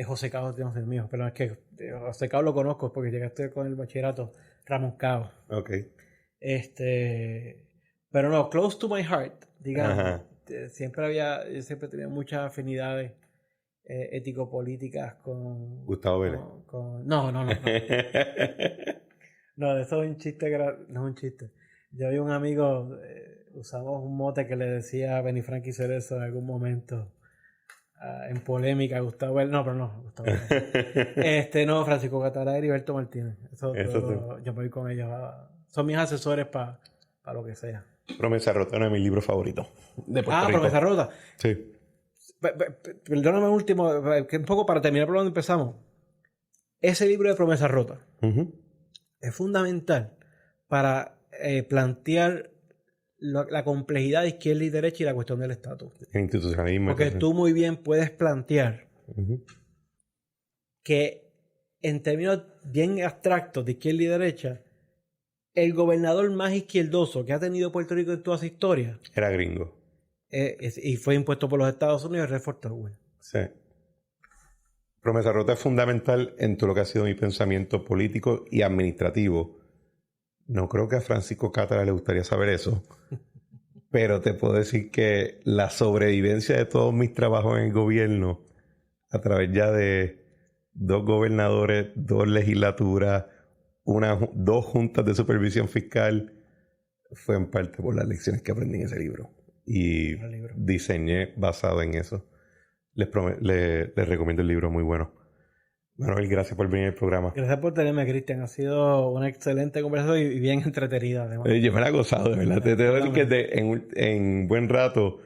José Cao, Dios mío, pero es que José Cao lo conozco porque llegaste con el bachillerato, Ramón Cao. Okay. Pero no, close to my heart, digamos. Ajá. Yo siempre tenía muchas afinidades ético-políticas con Gustavo Vélez. No. No, eso es un chiste, no es un chiste. Yo había un amigo, usamos un mote que le decía a Benifranqui Cerezo en algún momento, en polémica, Gustavo Vélez. No, pero no, Gustavo Vélez. No, Francisco Catalá y Heriberto Martínez. Yo me voy con ellos. Son mis asesores para lo que sea. Promesa Rota, uno de mis libros favoritos de Puerto Rico. Promesa Rota. Sí. Perdóname un último, que un poco para terminar por donde empezamos. Ese libro de Promesa Rota es fundamental para plantear la complejidad de izquierda y derecha y la cuestión del estatus. El institucionalismo. Porque tú muy bien puedes plantear que en términos bien abstractos de izquierda y derecha, el gobernador más izquierdoso que ha tenido Puerto Rico en toda su historia era gringo. Y fue impuesto por los Estados Unidos, Redford Towell. Sí. Promesa Rota es fundamental en todo lo que ha sido mi pensamiento político y administrativo. No creo que a Francisco Catalá le gustaría saber eso, pero te puedo decir que la sobrevivencia de todos mis trabajos en el gobierno, a través ya de 2 gobernadores, 2 legislaturas, 2 juntas de supervisión fiscal, fue en parte por las lecciones que aprendí en ese libro. Y diseñé basado en eso. Les recomiendo el libro, muy bueno. Manuel, gracias por venir al programa. Gracias por tenerme, Cristian. Ha sido una excelente conversación y bien entretenida. Yo me la he gozado, de verdad. Te debo decir que en buen rato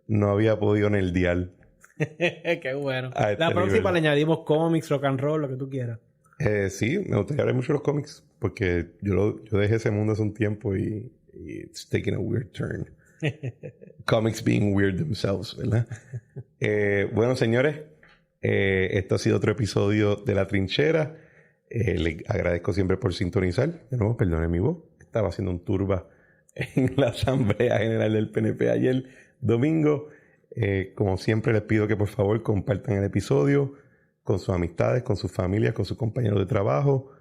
no había podido nerdear. Qué bueno. La próxima le añadimos cómics, rock and roll, lo que tú quieras. Sí, me gustaría hablar mucho de los cómics porque yo dejé ese mundo hace un tiempo y it's taking a weird turn. Comics being weird themselves, ¿verdad? Bueno, señores, esto ha sido otro episodio de La Trinchera. Les agradezco siempre por sintonizar. De nuevo, perdonen mi voz. Estaba haciendo un turba en la Asamblea General del PNP ayer domingo. Como siempre, les pido que por favor compartan el episodio con sus amistades, con sus familias, con sus compañeros de trabajo,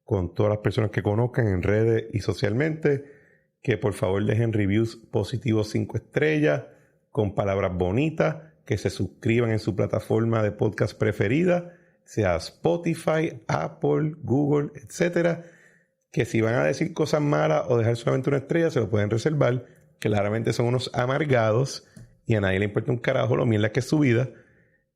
con todas las personas que conozcan en redes y socialmente. Que por favor dejen reviews positivos 5 estrellas, con palabras bonitas, que se suscriban en su plataforma de podcast preferida, sea Spotify, Apple, Google, etcétera. Que si van a decir cosas malas o dejar solamente una estrella, se lo pueden reservar. Claramente son unos amargados y a nadie le importa un carajo lo mierda que es su vida.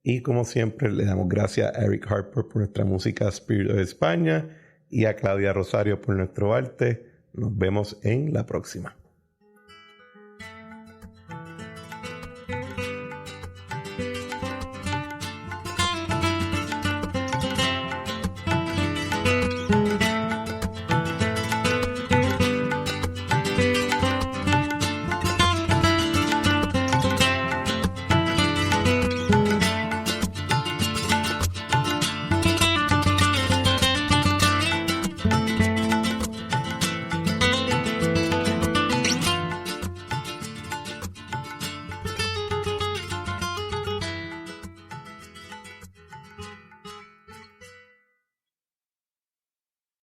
Y como siempre, le damos gracias a Eric Harper por nuestra música Spirit of España y a Claudia Rosario por nuestro arte. Nos vemos en la próxima.